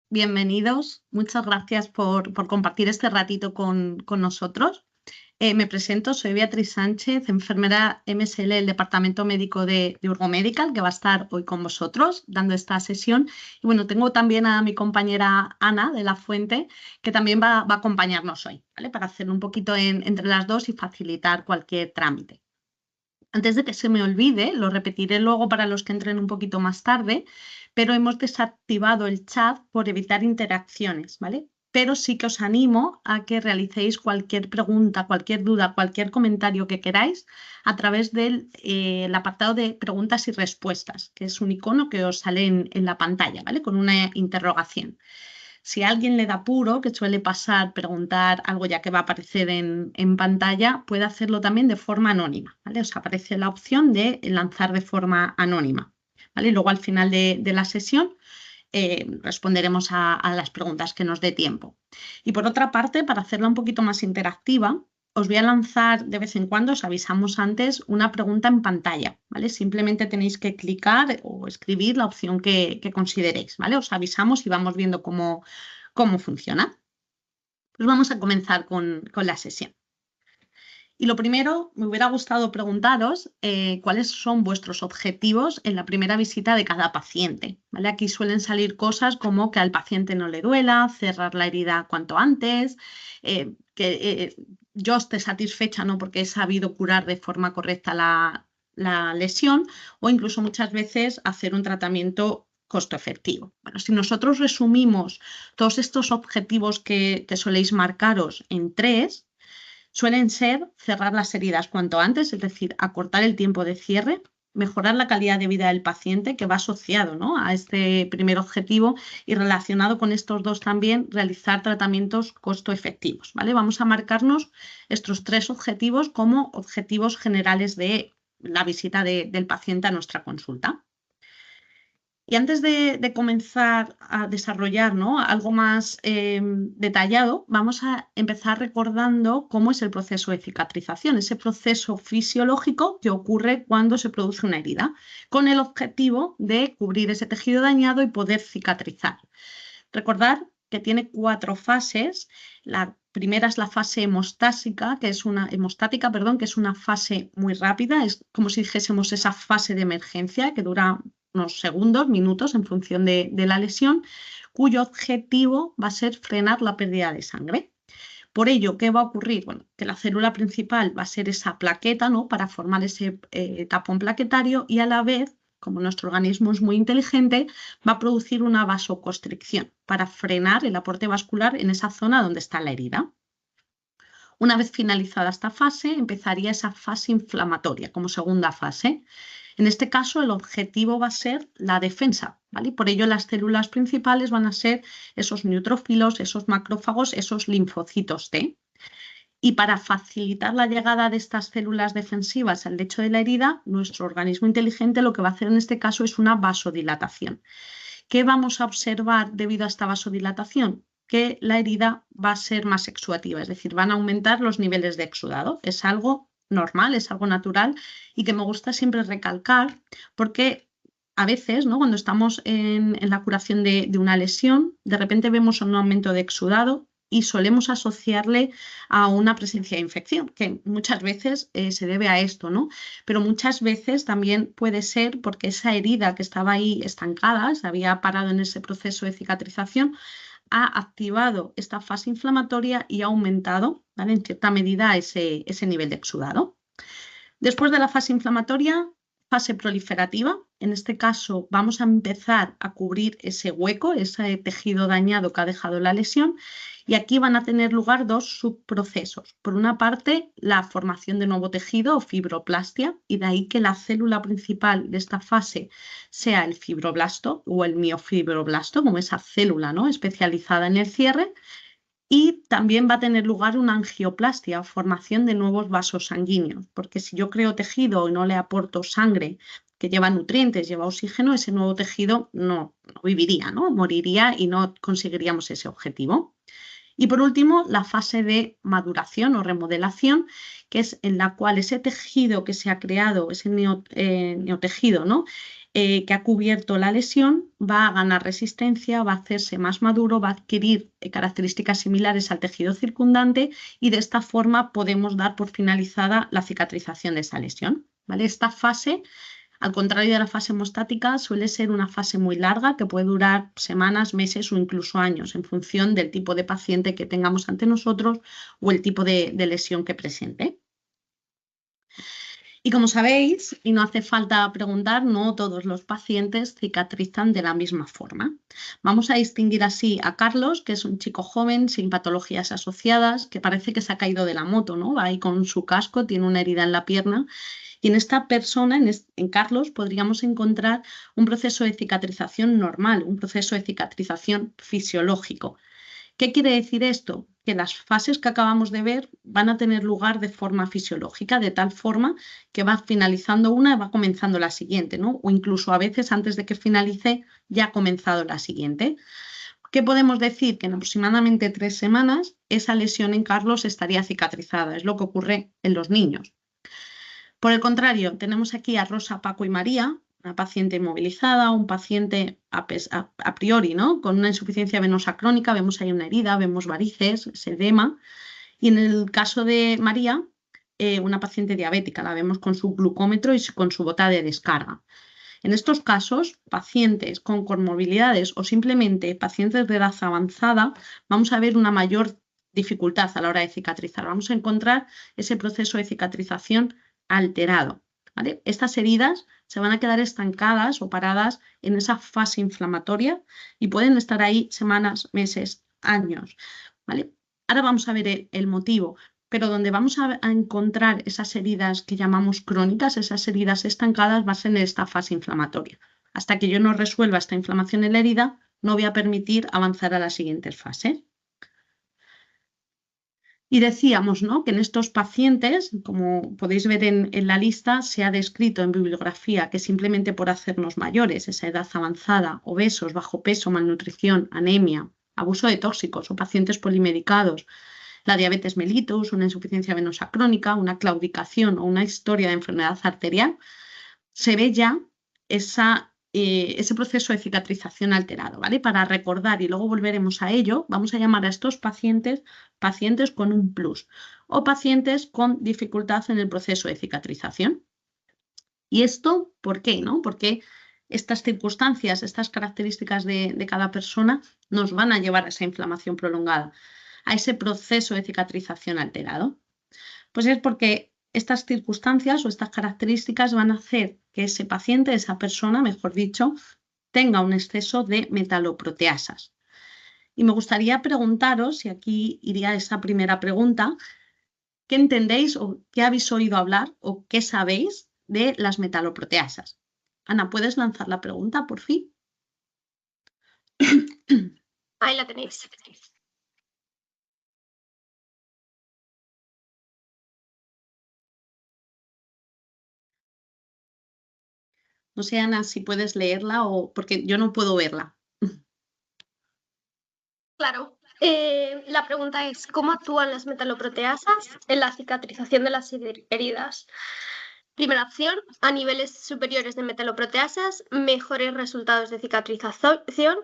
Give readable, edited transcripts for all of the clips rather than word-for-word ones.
Bienvenidos. Muchas gracias por compartir este ratito con nosotros. Me presento, soy Beatriz Sánchez, enfermera MSL del Departamento Médico de Urgomedical, que va a estar hoy con vosotros dando esta sesión. Y bueno, tengo también a mi compañera Ana de la Fuente, que también va a acompañarnos hoy, ¿vale? Para hacerlo un poquito entre las dos y facilitar cualquier trámite. Antes de que se me olvide, lo repetiré luego para los que entren un poquito más tarde, pero hemos desactivado el chat por evitar interacciones, ¿vale? Pero sí que os animo a que realicéis cualquier pregunta, cualquier duda, cualquier comentario que queráis a través del el apartado de preguntas y respuestas, que es un icono que os sale en la pantalla, ¿vale? Con una interrogación. Si a alguien le da apuro, que suele pasar, preguntar algo ya que va a aparecer en pantalla, puede hacerlo también de forma anónima, ¿vale? Os aparece la opción de lanzar de forma anónima, ¿vale? Y luego al final de la sesión responderemos a las preguntas que nos dé tiempo. Y por otra parte, para hacerla un poquito más interactiva, os voy a lanzar de vez en cuando, os avisamos antes, una pregunta en pantalla, ¿vale? Simplemente tenéis que clicar o escribir la opción que consideréis, ¿vale? Os avisamos y vamos viendo cómo funciona. Pues vamos a comenzar con la sesión. Y lo primero, me hubiera gustado preguntaros cuáles son vuestros objetivos en la primera visita de cada paciente, ¿vale? Aquí suelen salir cosas como que al paciente no le duela, cerrar la herida cuanto antes, que yo esté satisfecha, ¿no? Porque he sabido curar de forma correcta la lesión, o incluso muchas veces hacer un tratamiento costo efectivo. Bueno, si nosotros resumimos todos estos objetivos que soléis marcaros en 3, suelen ser cerrar las heridas cuanto antes, es decir, acortar el tiempo de cierre, mejorar la calidad de vida del paciente, que va asociado, ¿no?, a este primer objetivo, y relacionado con estos dos también, realizar tratamientos costo efectivos, ¿vale? Vamos a marcarnos estos 3 objetivos como objetivos generales de la visita del paciente a nuestra consulta. Y antes de comenzar a desarrollar, ¿no?, algo más detallado, vamos a empezar recordando cómo es el proceso de cicatrización, ese proceso fisiológico que ocurre cuando se produce una herida, con el objetivo de cubrir ese tejido dañado y poder cicatrizar. Recordar que tiene 4 fases. La primera es la fase hemostática, que es una fase muy rápida, es como si dijésemos esa fase de emergencia que dura unos segundos, minutos, en función de la lesión, cuyo objetivo va a ser frenar la pérdida de sangre. Por ello, ¿qué va a ocurrir? Bueno, que la célula principal va a ser esa plaqueta, ¿no?, para formar ese tapón plaquetario, y a la vez, como nuestro organismo es muy inteligente, va a producir una vasoconstricción para frenar el aporte vascular en esa zona donde está la herida. Una vez finalizada esta fase, empezaría esa fase inflamatoria como segunda fase. En este caso, el objetivo va a ser la defensa, ¿vale? Por ello, las células principales van a ser esos neutrófilos, esos macrófagos, esos linfocitos T. Y para facilitar la llegada de estas células defensivas al lecho de la herida, nuestro organismo inteligente lo que va a hacer en este caso es una vasodilatación. ¿Qué vamos a observar debido a esta vasodilatación? Que la herida va a ser más exudativa, es decir, van a aumentar los niveles de exudado. Es algo normal, es algo natural, y que me gusta siempre recalcar, porque a veces, ¿no?, cuando estamos en la curación de una lesión, de repente vemos un aumento de exudado y solemos asociarle a una presencia de infección, que muchas veces se debe a esto, ¿no? Pero muchas veces también puede ser porque esa herida que estaba ahí estancada, se había parado en ese proceso de cicatrización, ha activado esta fase inflamatoria y ha aumentado, ¿vale?, en cierta medida ese nivel de exudado. Después de la fase inflamatoria, fase proliferativa. En este caso vamos a empezar a cubrir ese hueco, ese tejido dañado que ha dejado la lesión, y aquí van a tener lugar 2 subprocesos. Por una parte, la formación de nuevo tejido o fibroplastia, y de ahí que la célula principal de esta fase sea el fibroblasto o el miofibroblasto, como esa célula, ¿no?, especializada en el cierre. Y también va a tener lugar una angioplastia, formación de nuevos vasos sanguíneos, porque si yo creo tejido y no le aporto sangre que lleva nutrientes, lleva oxígeno, ese nuevo tejido no viviría, ¿no?, moriría y no conseguiríamos ese objetivo. Y por último, la fase de maduración o remodelación, que es en la cual ese tejido que se ha creado, ese neotejido, ¿no?, que ha cubierto la lesión, va a ganar resistencia, va a hacerse más maduro, va a adquirir características similares al tejido circundante y de esta forma podemos dar por finalizada la cicatrización de esa lesión, ¿vale? Esta fase, al contrario de la fase hemostática, suele ser una fase muy larga que puede durar semanas, meses o incluso años en función del tipo de paciente que tengamos ante nosotros o el tipo de lesión que presente. Y como sabéis, y no hace falta preguntar, no todos los pacientes cicatrizan de la misma forma. Vamos a distinguir así a Carlos, que es un chico joven sin patologías asociadas, que parece que se ha caído de la moto, ¿no? Va ahí con su casco, tiene una herida en la pierna. Y en esta persona, en Carlos, podríamos encontrar un proceso de cicatrización normal, un proceso de cicatrización fisiológico. ¿Qué quiere decir esto? Que las fases que acabamos de ver van a tener lugar de forma fisiológica, de tal forma que va finalizando una y va comenzando la siguiente, ¿no? O incluso a veces antes de que finalice ya ha comenzado la siguiente. ¿Qué podemos decir? Que en aproximadamente 3 semanas esa lesión en Carlos estaría cicatrizada. Es lo que ocurre en los niños. Por el contrario, tenemos aquí a Rosa, Paco y María, una paciente inmovilizada, un paciente a priori, ¿no? Con una insuficiencia venosa crónica, vemos ahí una herida, vemos varices, edema. Y en el caso de María, una paciente diabética, la vemos con su glucómetro y con su bota de descarga. En estos casos, pacientes con comorbilidades o simplemente pacientes de edad avanzada, vamos a ver una mayor dificultad a la hora de cicatrizar. Vamos a encontrar ese proceso de cicatrización alterado, ¿vale? Estas heridas se van a quedar estancadas o paradas en esa fase inflamatoria y pueden estar ahí semanas, meses, años, ¿vale? Ahora vamos a ver el motivo, pero donde vamos a encontrar esas heridas que llamamos crónicas, esas heridas estancadas, va a ser en esta fase inflamatoria. Hasta que yo no resuelva esta inflamación en la herida, no voy a permitir avanzar a las siguientes fases. Y decíamos, ¿no?, que en estos pacientes, como podéis ver en la lista, se ha descrito en bibliografía que simplemente por hacernos mayores, esa edad avanzada, obesos, bajo peso, malnutrición, anemia, abuso de tóxicos o pacientes polimedicados, la diabetes mellitus, una insuficiencia venosa crónica, una claudicación o una historia de enfermedad arterial, se ve ya ese proceso de cicatrización alterado, ¿vale? Para recordar, y luego volveremos a ello, vamos a llamar a estos pacientes pacientes con un plus o pacientes con dificultad en el proceso de cicatrización. ¿Y esto por qué, no? Porque estas circunstancias, estas características de cada persona nos van a llevar a esa inflamación prolongada, a ese proceso de cicatrización alterado. Pues es porque estas circunstancias o estas características van a hacer que ese paciente, esa persona, mejor dicho, tenga un exceso de metaloproteasas. Y me gustaría preguntaros, y aquí iría esa primera pregunta, ¿qué entendéis o qué habéis oído hablar o qué sabéis de las metaloproteasas? Ana, ¿puedes lanzar la pregunta, por fin? Ahí la tenéis. No sé, Ana, si puedes leerla o porque yo no puedo verla. Claro. La pregunta es, ¿cómo actúan las metaloproteasas en la cicatrización de las heridas? Primera opción, a niveles superiores de metaloproteasas, mejores resultados de cicatrización.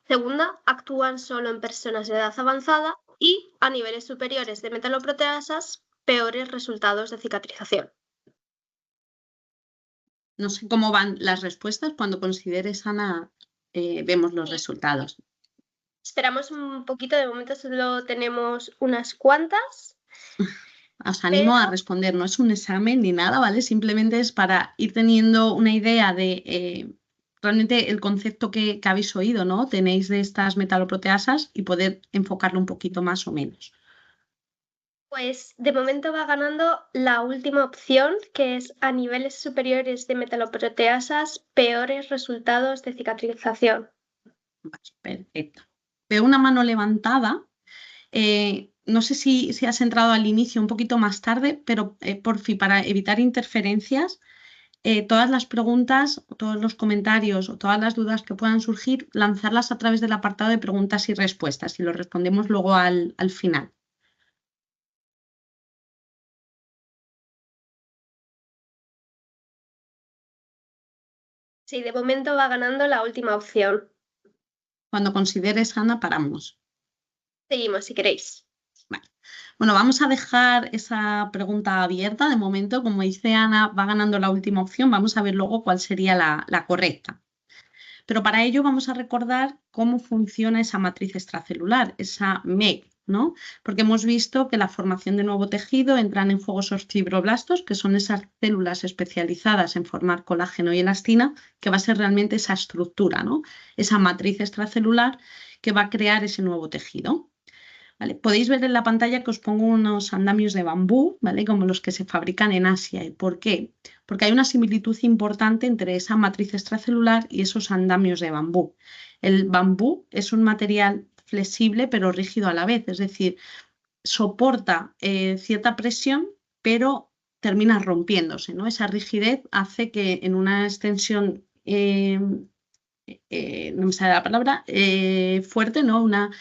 Segunda, actúan solo en personas de edad avanzada y a niveles superiores de metaloproteasas, peores resultados de cicatrización. No sé cómo van las respuestas. Cuando consideres, Ana, vemos los resultados. Esperamos un poquito, de momento solo tenemos unas cuantas. Os animo a Pero responder, no es un examen ni nada, ¿vale? Simplemente es para ir teniendo una idea de realmente el concepto que habéis oído, ¿no? Tenéis de estas metaloproteasas y poder enfocarlo un poquito más o menos. pues de momento va ganando la última opción, que es a niveles superiores de metaloproteasas, peores resultados de cicatrización. Vale, perfecto. Veo una mano levantada. No sé si has entrado al inicio un poquito más tarde, pero por fin, para evitar interferencias, todas las preguntas, todos los comentarios o todas las dudas que puedan surgir, lanzarlas a través del apartado de preguntas y respuestas y lo respondemos luego al final. Sí, de momento va ganando la última opción. Cuando consideres, Ana, paramos. Seguimos si queréis. Vale. Bueno, vamos a dejar esa pregunta abierta de momento. Como dice Ana, va ganando la última opción. Vamos a ver luego cuál sería la correcta. Pero para ello vamos a recordar cómo funciona esa matriz extracelular, esa MEC, ¿no? Porque hemos visto que la formación de nuevo tejido entran en juego esos fibroblastos, que son esas células especializadas en formar colágeno y elastina, que va a ser realmente esa estructura, ¿no? Esa matriz extracelular que va a crear ese nuevo tejido. ¿Vale? Podéis ver en la pantalla que os pongo unos andamios de bambú, ¿vale? Como los que se fabrican en Asia. ¿Y por qué? Porque hay una similitud importante entre esa matriz extracelular y esos andamios de bambú. El bambú es un material flexible pero rígido a la vez, es decir, soporta cierta presión, pero termina rompiéndose, ¿no? Esa rigidez hace que en una extensión no me sale la palabra, fuerte, ¿no? Una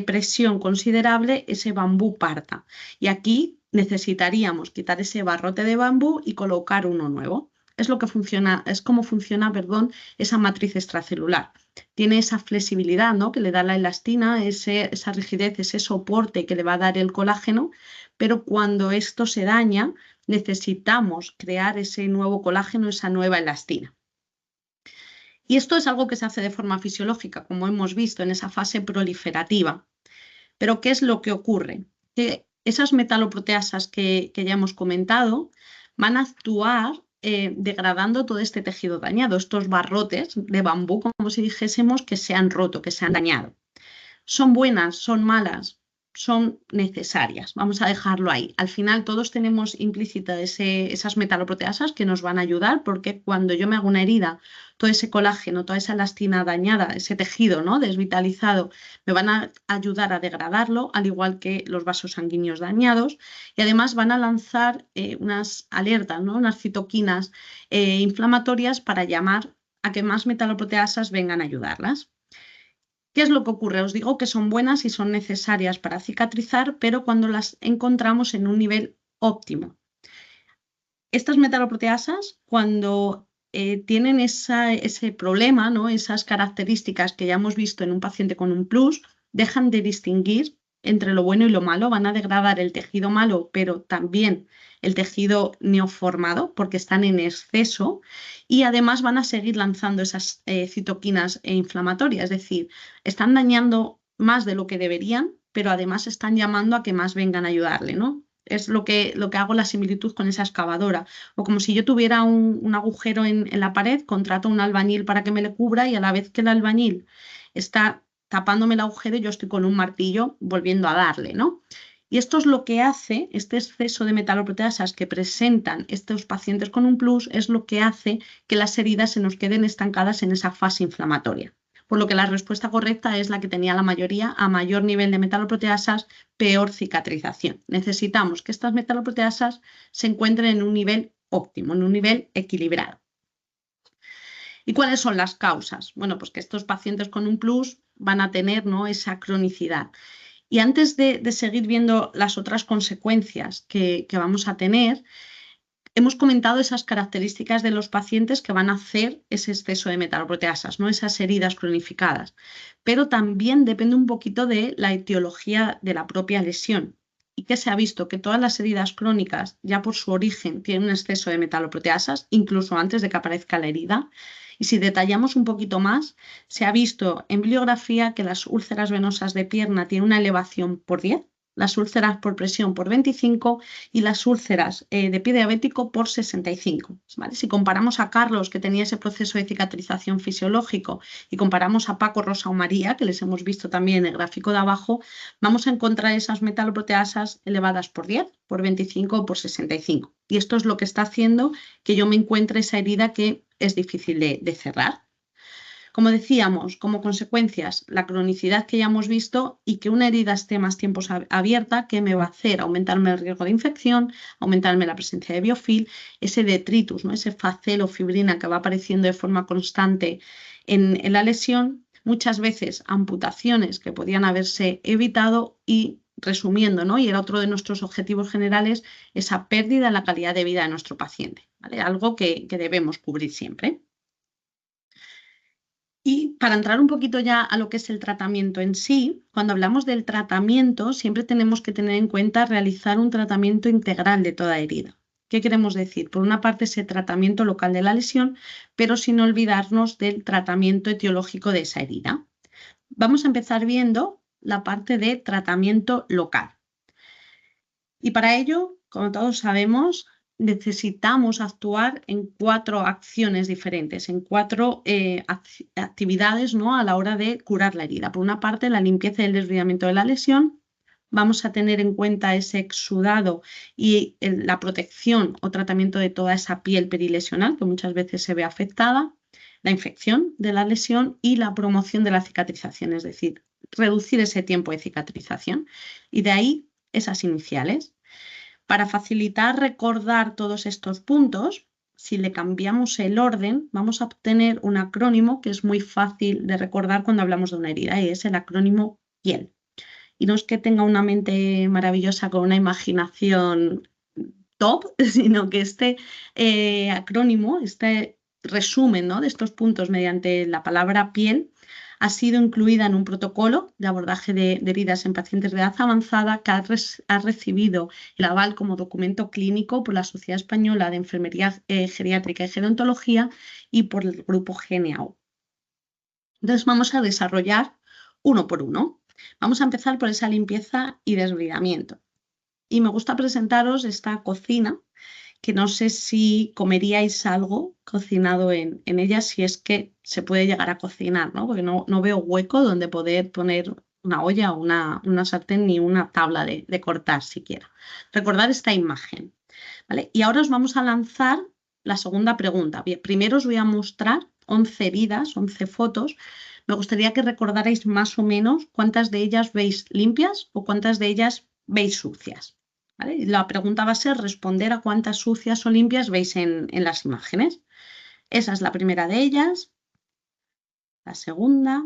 presión considerable, ese bambú parta. Y aquí necesitaríamos quitar ese barrote de bambú y colocar uno nuevo. Es lo que funciona, es como funciona, perdón, esa matriz extracelular. Tiene esa flexibilidad, ¿no? Que le da la elastina, esa rigidez, ese soporte que le va a dar el colágeno, pero cuando esto se daña, necesitamos crear ese nuevo colágeno, esa nueva elastina. Y esto es algo que se hace de forma fisiológica, como hemos visto en esa fase proliferativa. Pero ¿qué es lo que ocurre? Que esas metaloproteasas que ya hemos comentado van a actuar degradando todo este tejido dañado, estos barrotes de bambú, como si dijésemos que se han roto, que se han dañado. ¿Son buenas? ¿Son malas? Son necesarias. Vamos a dejarlo ahí. Al final todos tenemos implícitas esas metaloproteasas que nos van a ayudar porque cuando yo me hago una herida, todo ese colágeno, toda esa elastina dañada, ese tejido, ¿no? desvitalizado, me van a ayudar a degradarlo, al igual que los vasos sanguíneos dañados, y además van a lanzar unas alertas, ¿no? Unas citoquinas inflamatorias para llamar a que más metaloproteasas vengan a ayudarlas. ¿Qué es lo que ocurre? Os digo que son buenas y son necesarias para cicatrizar, pero cuando las encontramos en un nivel óptimo. Estas metaloproteasas, cuando tienen ese problema, ¿no? Esas características que ya hemos visto en un paciente con un plus, dejan de distinguir entre lo bueno y lo malo, van a degradar el tejido malo, pero también el tejido neoformado, porque están en exceso, y además van a seguir lanzando esas citoquinas inflamatorias, es decir, están dañando más de lo que deberían, pero además están llamando a que más vengan a ayudarle, ¿no? Es lo que hago la similitud con esa excavadora. O como si yo tuviera un agujero en la pared, contrato a un albañil para que me le cubra y a la vez que el albañil está tapándome el agujero, yo estoy con un martillo volviendo a darle, ¿no? Y esto es lo que hace, este exceso de metaloproteasas que presentan estos pacientes con un plus, es lo que hace que las heridas se nos queden estancadas en esa fase inflamatoria. Por lo que la respuesta correcta es la que tenía la mayoría: a mayor nivel de metaloproteasas, peor cicatrización. Necesitamos que estas metaloproteasas se encuentren en un nivel óptimo, en un nivel equilibrado. ¿Y cuáles son las causas? Bueno, pues que estos pacientes con un plus van a tener, ¿no? esa cronicidad. Y antes de seguir viendo las otras consecuencias que vamos a tener, hemos comentado esas características de los pacientes que van a hacer ese exceso de metaloproteasas, ¿no? Esas heridas cronificadas. Pero también depende un poquito de la etiología de la propia lesión. Y que se ha visto que todas las heridas crónicas, ya por su origen, tienen un exceso de metaloproteasas, incluso antes de que aparezca la herida. Y si detallamos un poquito más, se ha visto en bibliografía que las úlceras venosas de pierna tienen una elevación por 10, las úlceras por presión por 25 y las úlceras de pie diabético por 65. ¿Vale? Si comparamos a Carlos, que tenía ese proceso de cicatrización fisiológico, y comparamos a Paco, Rosa o María, que les hemos visto también en el gráfico de abajo, vamos a encontrar esas metaloproteasas elevadas por 10, por 25 o por 65. Y esto es lo que está haciendo que yo me encuentre esa herida que es difícil de cerrar. Como decíamos, como consecuencias, la cronicidad que ya hemos visto y que una herida esté más tiempo abierta, ¿qué me va a hacer? Aumentarme el riesgo de infección, aumentarme la presencia de biofilm, ese detritus, ¿no? Ese facelo fibrina que va apareciendo de forma constante en la lesión, muchas veces amputaciones que podían haberse evitado y, resumiendo, ¿no? Y era otro de nuestros objetivos generales, esa pérdida en la calidad de vida de nuestro paciente, ¿vale? Algo que debemos cubrir siempre. Y para entrar un poquito ya a lo que es el tratamiento en sí, cuando hablamos del tratamiento, siempre tenemos que tener en cuenta realizar un tratamiento integral de toda herida. ¿Qué queremos decir? Por una parte, ese tratamiento local de la lesión, pero sin olvidarnos del tratamiento etiológico de esa herida. Vamos a empezar viendo la parte de tratamiento local. Y para ello, como todos sabemos, necesitamos actuar en 4 acciones diferentes, en 4 actividades, ¿no?, a la hora de curar la herida. Por una parte, la limpieza y el desbridamiento de la lesión. Vamos a tener en cuenta ese exudado y la protección o tratamiento de toda esa piel perilesional que muchas veces se ve afectada, la infección de la lesión y la promoción de la cicatrización, es decir, reducir ese tiempo de cicatrización. Y de ahí esas iniciales. Para facilitar recordar todos estos puntos, si le cambiamos el orden, vamos a obtener un acrónimo que es muy fácil de recordar cuando hablamos de una herida y es el acrónimo PIEL. Y no es que tenga una mente maravillosa con una imaginación top, sino que este acrónimo, este resumen, ¿no?, de estos puntos mediante la palabra piel, ha sido incluida en un protocolo de abordaje de heridas en pacientes de edad avanzada que ha recibido el aval como documento clínico por la Sociedad Española de Enfermería Geriátrica y Gerontología y por el grupo GNAO. Entonces vamos a desarrollar uno por uno. Vamos a empezar por esa limpieza y desbridamiento. Y me gusta presentaros esta cocina, que no sé si comeríais algo cocinado en ella, si es que se puede llegar a cocinar, ¿no? Porque no veo hueco donde poder poner una olla o una sartén ni una tabla de cortar siquiera. Recordad esta imagen, ¿vale? Y ahora os vamos a lanzar la segunda pregunta. Bien, primero os voy a mostrar 11 heridas, 11 fotos. Me gustaría que recordarais más o menos cuántas de ellas veis limpias o cuántas de ellas veis sucias. ¿Vale? La pregunta va a ser responder a cuántas sucias o limpias veis en las imágenes. Esa es la primera de ellas, la segunda,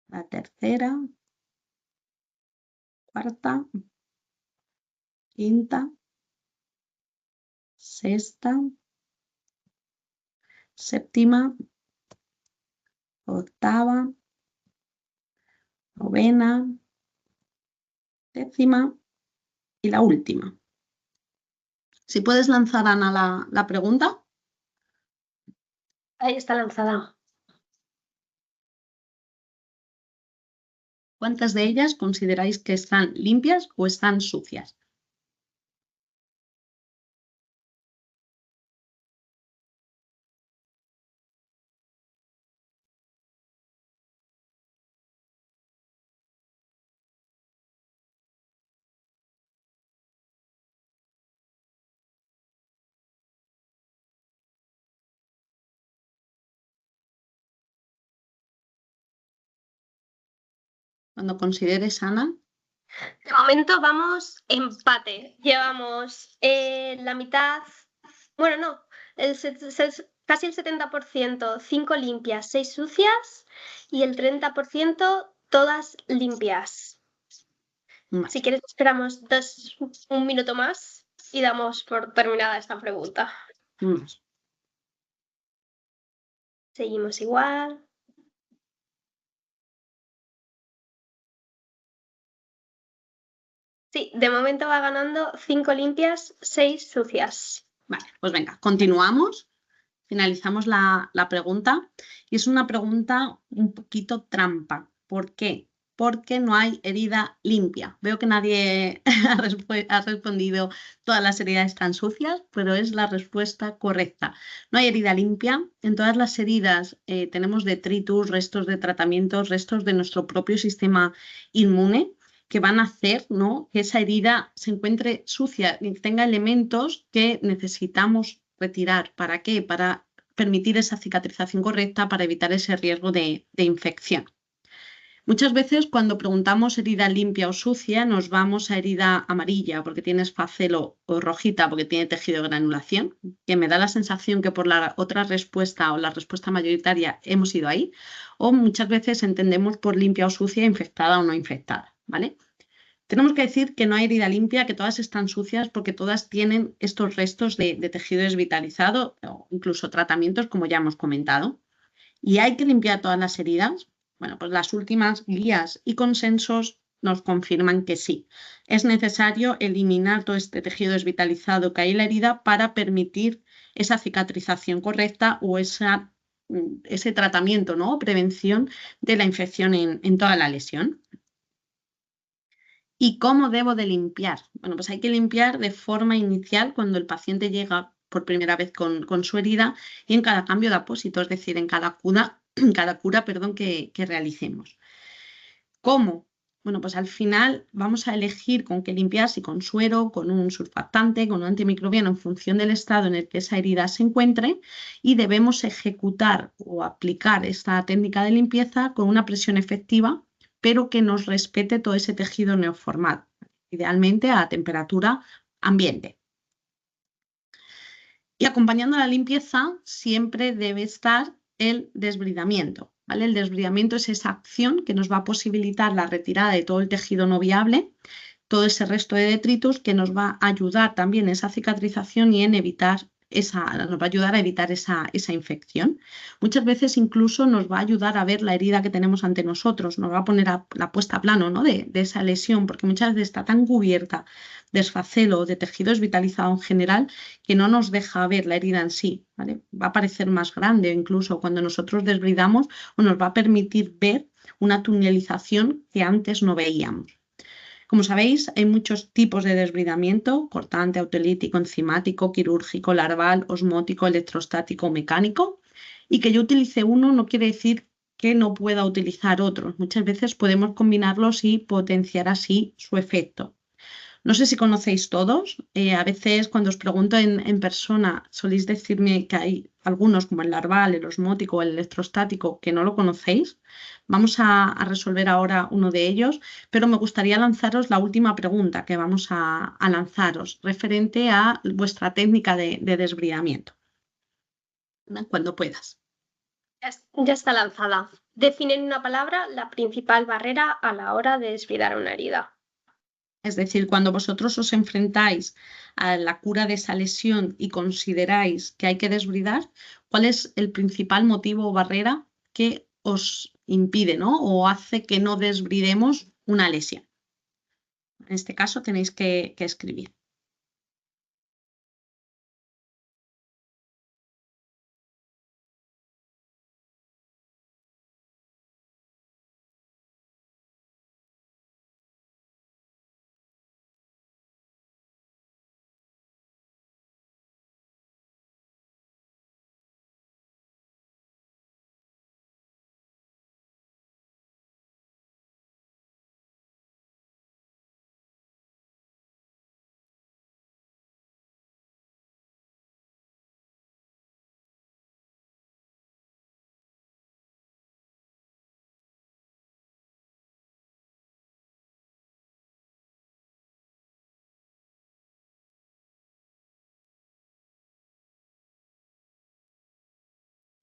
la tercera, cuarta, quinta, sexta, séptima, octava, novena, décima y la última. Si puedes lanzar, Ana, la pregunta. Ahí está lanzada. ¿Cuántas de ellas consideráis que están limpias o están sucias? Cuando consideres, Ana. De momento vamos empate. Llevamos la mitad, bueno, no, casi el 70%, 5 limpias, 6 sucias y el 30% todas limpias. Vale. Si quieres esperamos un minuto más y damos por terminada esta pregunta. Seguimos igual. Sí, de momento va ganando 5 limpias, 6 sucias. Vale, pues venga, continuamos. Finalizamos la pregunta y es una pregunta un poquito trampa. ¿Por qué? Porque no hay herida limpia. Veo que nadie ha respondido todas las heridas están sucias, pero es la respuesta correcta. No hay herida limpia. En todas las heridas tenemos detritus, restos de tratamientos, restos de nuestro propio sistema inmune que van a hacer, ¿no?, que esa herida se encuentre sucia y tenga elementos que necesitamos retirar. ¿Para qué? Para permitir esa cicatrización correcta, para evitar ese riesgo de infección. Muchas veces cuando preguntamos herida limpia o sucia nos vamos a herida amarilla porque tiene esfacelo o rojita porque tiene tejido de granulación, que me da la sensación que por la otra respuesta o la respuesta mayoritaria hemos ido ahí, o muchas veces entendemos por limpia o sucia, infectada o no infectada, ¿vale? Tenemos que decir que no hay herida limpia, que todas están sucias porque todas tienen estos restos de tejido desvitalizado o incluso tratamientos, como ya hemos comentado. ¿Y hay que limpiar todas las heridas? Bueno, pues las últimas guías y consensos nos confirman que sí. Es necesario eliminar todo este tejido desvitalizado que hay en la herida para permitir esa cicatrización correcta o ese tratamiento, ¿no? O prevención de la infección en toda la lesión. ¿Y cómo debo de limpiar? Bueno, pues hay que limpiar de forma inicial cuando el paciente llega por primera vez con su herida y en cada cambio de apósito, es decir, en cada cura, que realicemos. ¿Cómo? Bueno, pues al final vamos a elegir con qué limpiar, si con suero, con un surfactante, con un antimicrobiano, en función del estado en el que esa herida se encuentre, y debemos ejecutar o aplicar esta técnica de limpieza con una presión efectiva, pero que nos respete todo ese tejido neoformado, idealmente a temperatura ambiente. Y acompañando a la limpieza siempre debe estar el desbridamiento, ¿vale? El desbridamiento es esa acción que nos va a posibilitar la retirada de todo el tejido no viable, todo ese resto de detritus, que nos va a ayudar también en esa cicatrización y nos va a ayudar a evitar esa infección. Muchas veces incluso nos va a ayudar a ver la herida que tenemos ante nosotros, nos va a poner la puesta a plano, ¿no? de esa lesión, porque muchas veces está tan cubierta de esfacelo, de tejido desvitalizado en general, que no nos deja ver la herida en sí, ¿vale? Va a parecer más grande incluso cuando nosotros desbridamos, o nos va a permitir ver una tunelización que antes no veíamos. Como sabéis, hay muchos tipos de desbridamiento: cortante, autolítico, enzimático, quirúrgico, larval, osmótico, electrostático, mecánico. Y que yo utilice uno no quiere decir que no pueda utilizar otros. Muchas veces podemos combinarlos y potenciar así su efecto. No sé si conocéis todos. A veces cuando os pregunto en persona soléis decirme que hay algunos, como el larval, el osmótico o el electrostático, que no lo conocéis. Vamos a resolver ahora uno de ellos, pero me gustaría lanzaros la última pregunta que vamos a lanzaros, referente a vuestra técnica de desbridamiento. Cuando puedas. Ya está lanzada. Define en una palabra la principal barrera a la hora de desbridar una herida. Es decir, cuando vosotros os enfrentáis a la cura de esa lesión y consideráis que hay que desbridar, ¿cuál es el principal motivo o barrera que os impide, ¿no? O hace que no desbridemos una lesión? En este caso tenéis que escribir.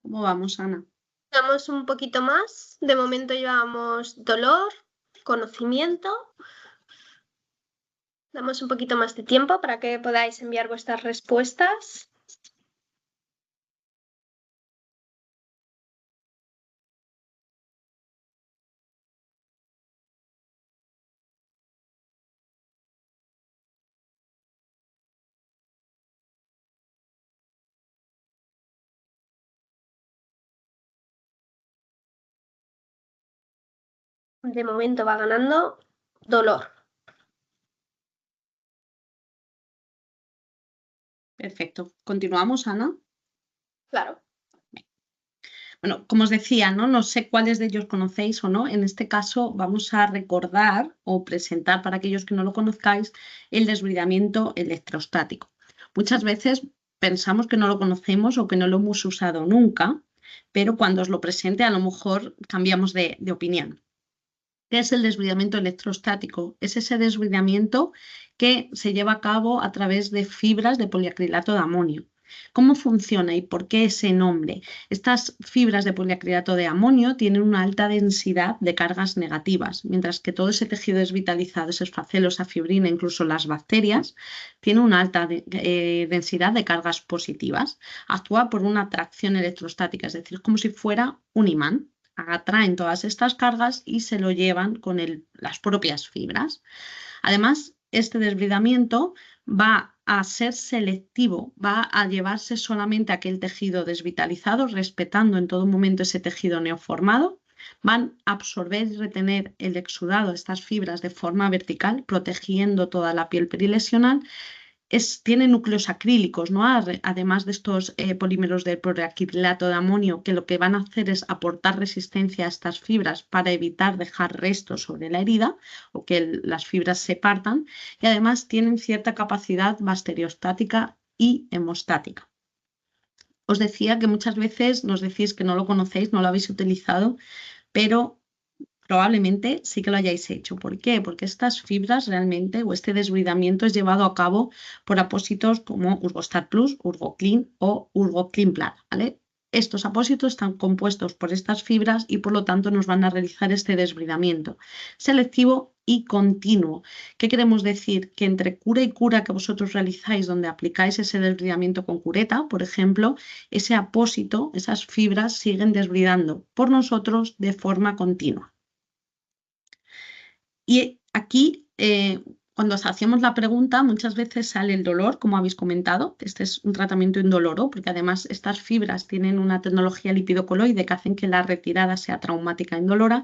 ¿Cómo vamos, Ana? Damos un poquito más. De momento llevamos dolor, conocimiento. Damos un poquito más de tiempo para que podáis enviar vuestras respuestas. De momento va ganando dolor. Perfecto. ¿Continuamos, Ana? Claro. Bueno, como os decía, no sé cuáles de ellos conocéis o no. En este caso vamos a recordar o presentar, para aquellos que no lo conozcáis, el desbridamiento electrostático. Muchas veces pensamos que no lo conocemos o que no lo hemos usado nunca, pero cuando os lo presente a lo mejor cambiamos de opinión. ¿Qué es el desbridamiento electrostático? Es ese desbridamiento que se lleva a cabo a través de fibras de poliacrilato de amonio. ¿Cómo funciona y por qué ese nombre? Estas fibras de poliacrilato de amonio tienen una alta densidad de cargas negativas, mientras que todo ese tejido desvitalizado, esos facelos, esa fibrina, incluso las bacterias, tiene una alta densidad de cargas positivas. Actúa por una atracción electrostática, es decir, como si fuera un imán. Atraen todas estas cargas y se lo llevan con las propias fibras. Además, este desbridamiento va a ser selectivo, va a llevarse solamente aquel tejido desvitalizado, respetando en todo momento ese tejido neoformado. Van a absorber y retener el exudado, estas fibras, de forma vertical, protegiendo toda la piel perilesional. Tiene núcleos acrílicos, ¿no? Además de estos polímeros del poliacrilato de amonio, que lo que van a hacer es aportar resistencia a estas fibras para evitar dejar restos sobre la herida o que las fibras se partan, y además tienen cierta capacidad bacteriostática y hemostática. Os decía que muchas veces nos decís que no lo conocéis, no lo habéis utilizado, pero probablemente sí que lo hayáis hecho. ¿Por qué? Porque estas fibras realmente, o este desbridamiento, es llevado a cabo por apósitos como Urgostat Plus, Urgoclean o Urgoclean Plus, ¿vale? Estos apósitos están compuestos por estas fibras y por lo tanto nos van a realizar este desbridamiento selectivo y continuo. ¿Qué queremos decir? Que entre cura y cura que vosotros realizáis, donde aplicáis ese desbridamiento con cureta, por ejemplo, ese apósito, esas fibras siguen desbridando por nosotros de forma continua. Y aquí, cuando os hacemos la pregunta, muchas veces sale el dolor, como habéis comentado. Este es un tratamiento indoloro, porque además estas fibras tienen una tecnología lipidocoloide que hacen que la retirada sea traumática e indolora.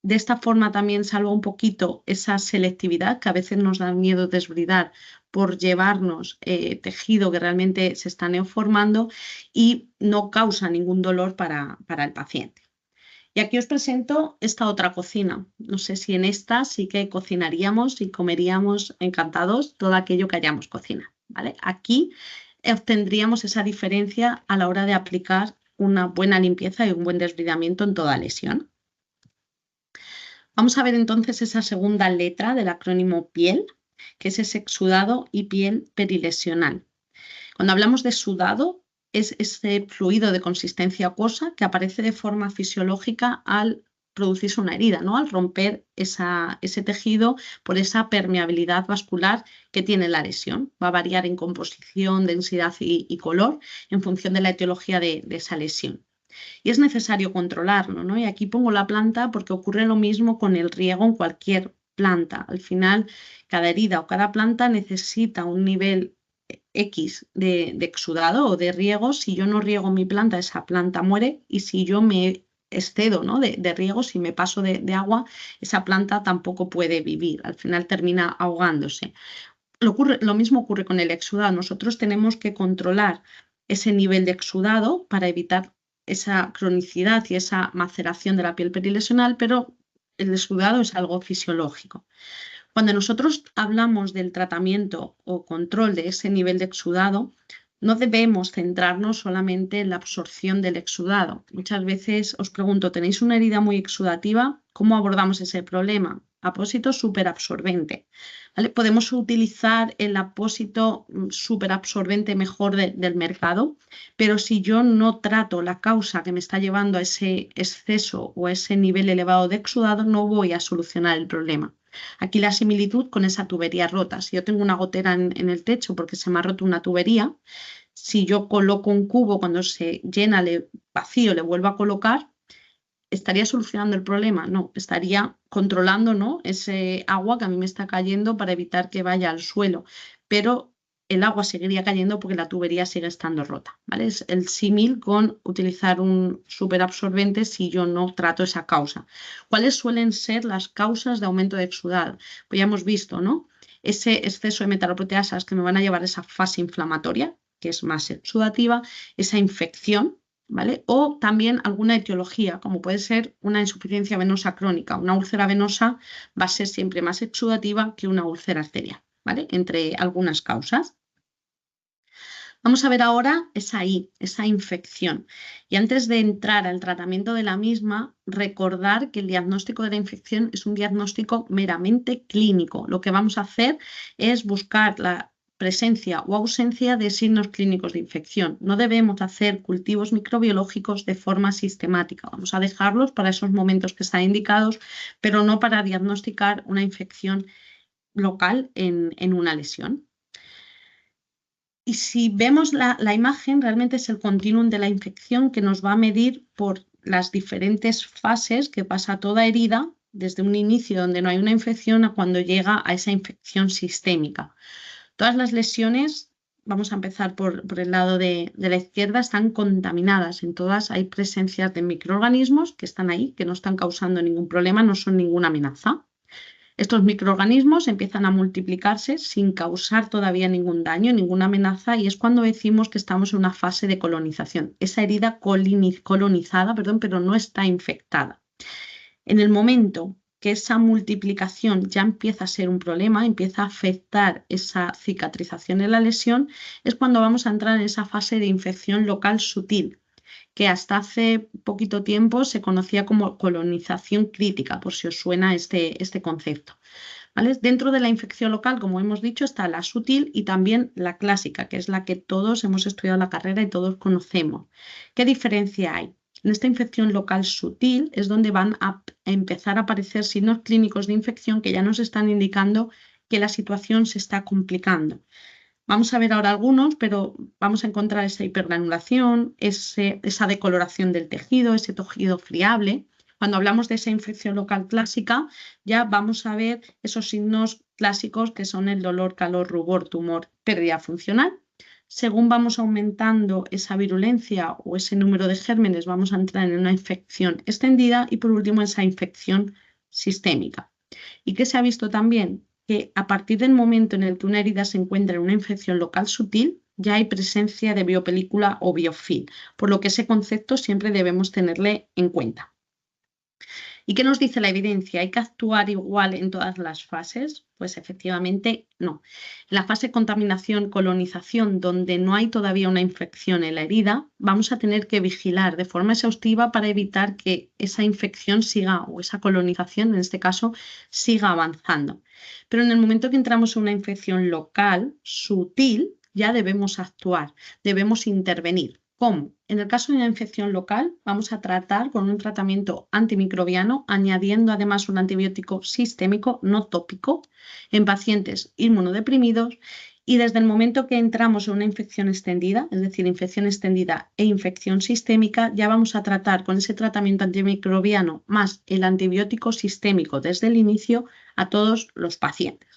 De esta forma también salva un poquito esa selectividad que a veces nos da miedo desbridar por llevarnos tejido que realmente se está neoformando y no causa ningún dolor para el paciente. Y aquí os presento esta otra cocina. No sé si en esta sí que cocinaríamos y comeríamos encantados todo aquello que hayamos cocinado, ¿vale? Aquí obtendríamos esa diferencia a la hora de aplicar una buena limpieza y un buen desbridamiento en toda lesión. Vamos a ver entonces esa segunda letra del acrónimo piel, que es ese exudado y piel perilesional. Cuando hablamos de sudado, es ese fluido de consistencia acuosa que aparece de forma fisiológica al producirse una herida, ¿no? Al romper ese tejido por esa permeabilidad vascular que tiene la lesión. Va a variar en composición, densidad y color en función de la etiología de esa lesión. Y es necesario controlarlo, ¿no? Y aquí pongo la planta porque ocurre lo mismo con el riego en cualquier planta. Al final, cada herida o cada planta necesita un nivel X de exudado o de riego. Si yo no riego mi planta, esa planta muere, y si yo me excedo, ¿no? de riego, si me paso de agua, esa planta tampoco puede vivir. Al final termina ahogándose. Lo mismo ocurre con el exudado. Nosotros tenemos que controlar ese nivel de exudado para evitar esa cronicidad y esa maceración de la piel perilesional, pero el exudado es algo fisiológico. Cuando nosotros hablamos del tratamiento o control de ese nivel de exudado, no debemos centrarnos solamente en la absorción del exudado. Muchas veces os pregunto, ¿tenéis una herida muy exudativa? ¿Cómo abordamos ese problema? Apósito superabsorbente, ¿vale? Podemos utilizar el apósito superabsorbente mejor del mercado, pero si yo no trato la causa que me está llevando a ese exceso o a ese nivel elevado de exudado, no voy a solucionar el problema. Aquí la similitud con esa tubería rota. Si yo tengo una gotera en el techo porque se me ha roto una tubería, si yo coloco un cubo, cuando se llena vacío, le vuelvo a colocar, ¿estaría solucionando el problema? No, estaría controlando, ¿no? ese agua que a mí me está cayendo para evitar que vaya al suelo. Pero el agua seguiría cayendo porque la tubería sigue estando rota, ¿vale? Es el símil con utilizar un superabsorbente si yo no trato esa causa. ¿Cuáles suelen ser las causas de aumento de exudado? Pues ya hemos visto, ¿no? Ese exceso de metaloproteasas que me van a llevar a esa fase inflamatoria, que es más exudativa, esa infección, ¿vale? O también alguna etiología, como puede ser una insuficiencia venosa crónica. Una úlcera venosa va a ser siempre más exudativa que una úlcera arterial, ¿vale? Entre algunas causas. Vamos a ver ahora esa infección. Y antes de entrar al tratamiento de la misma, recordar que el diagnóstico de la infección es un diagnóstico meramente clínico. Lo que vamos a hacer es buscar la presencia o ausencia de signos clínicos de infección. No debemos hacer cultivos microbiológicos de forma sistemática. Vamos a dejarlos para esos momentos que están indicados, pero no para diagnosticar una infección local en una lesión. Y si vemos la imagen, realmente es el continuum de la infección que nos va a medir por las diferentes fases que pasa toda herida, desde un inicio donde no hay una infección a cuando llega a esa infección sistémica. Todas las lesiones, vamos a empezar por el lado de la izquierda, están contaminadas. En todas hay presencias de microorganismos que están ahí, que no están causando ningún problema, no son ninguna amenaza. Estos microorganismos empiezan a multiplicarse sin causar todavía ningún daño, ninguna amenaza, y es cuando decimos que estamos en una fase de colonización. Esa herida colonizada, pero no está infectada. En el momento que esa multiplicación ya empieza a ser un problema, empieza a afectar esa cicatrización de la lesión, es cuando vamos a entrar en esa fase de infección local sutil, que hasta hace poquito tiempo se conocía como colonización crítica, por si os suena este concepto. ¿Vale? Dentro de la infección local, como hemos dicho, está la sutil y también la clásica, que es la que todos hemos estudiado en la carrera y todos conocemos. ¿Qué diferencia hay? En esta infección local sutil es donde van a empezar a aparecer signos clínicos de infección que ya nos están indicando que la situación se está complicando. Vamos a ver ahora algunos, pero vamos a encontrar esa hipergranulación, esa decoloración del tejido, ese tejido friable. Cuando hablamos de esa infección local clásica, ya vamos a ver esos signos clásicos que son el dolor, calor, rubor, tumor, pérdida funcional. Según vamos aumentando esa virulencia o ese número de gérmenes, vamos a entrar en una infección extendida y por último esa infección sistémica. ¿Y qué se ha visto también? Que a partir del momento en el que una herida se encuentra en una infección local sutil, ya hay presencia de biopelícula o biofilm, por lo que ese concepto siempre debemos tenerle en cuenta. ¿Y qué nos dice la evidencia? ¿Hay que actuar igual en todas las fases? Pues efectivamente no. En la fase contaminación-colonización, donde no hay todavía una infección en la herida, vamos a tener que vigilar de forma exhaustiva para evitar que esa infección siga, o esa colonización en este caso, siga avanzando. Pero en el momento que entramos en una infección local, sutil, ya debemos actuar, debemos intervenir. ¿Cómo? En el caso de una infección local, vamos a tratar con un tratamiento antimicrobiano, añadiendo además un antibiótico sistémico, no tópico, en pacientes inmunodeprimidos. Y desde el momento que entramos en una infección extendida, es decir, infección extendida e infección sistémica, ya vamos a tratar con ese tratamiento antimicrobiano más el antibiótico sistémico desde el inicio a todos los pacientes.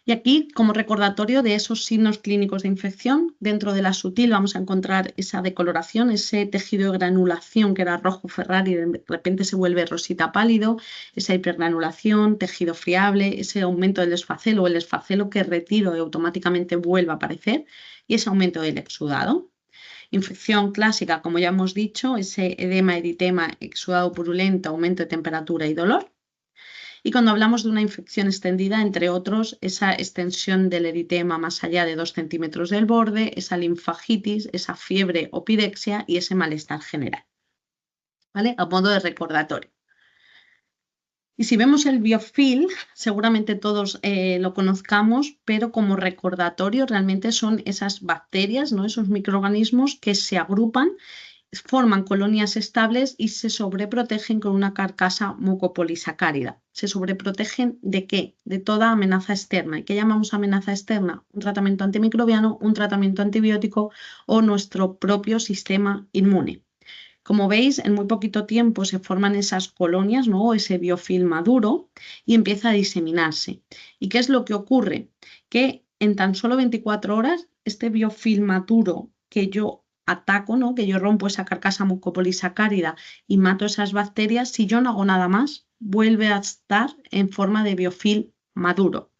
Y aquí, como recordatorio de esos signos clínicos de infección, dentro de la sutil vamos a encontrar esa decoloración, ese tejido de granulación que era rojo Ferrari y de repente se vuelve rosita pálido, esa hipergranulación, tejido friable, ese aumento del desfacelo o el desfacelo que retiro y automáticamente vuelve a aparecer y ese aumento del exudado. Infección clásica, como ya hemos dicho, ese edema, eritema, exudado purulento, aumento de temperatura y dolor. Y cuando hablamos de una infección extendida, entre otros, esa extensión del eritema más allá de 2 centímetros del borde, esa linfagitis, esa fiebre o pirexia y ese malestar general. ¿Vale? A modo de recordatorio. Y si vemos el biofilm, seguramente todos lo conozcamos, pero como recordatorio realmente son esas bacterias, ¿no? Esos microorganismos que se agrupan, forman colonias estables y se sobreprotegen con una carcasa mucopolisacárida. ¿Se sobreprotegen de qué? De toda amenaza externa. ¿Y qué llamamos amenaza externa? Un tratamiento antimicrobiano, un tratamiento antibiótico o nuestro propio sistema inmune. Como veis, en muy poquito tiempo se forman esas colonias, ¿no? Ese biofilm maduro y empieza a diseminarse. ¿Y qué es lo que ocurre? Que en tan solo 24 horas, este biofilm maduro que yo ataco, ¿no? Que yo rompo esa carcasa mucopolisacárida y mato esas bacterias, si yo no hago nada más, vuelve a estar en forma de biofilm maduro.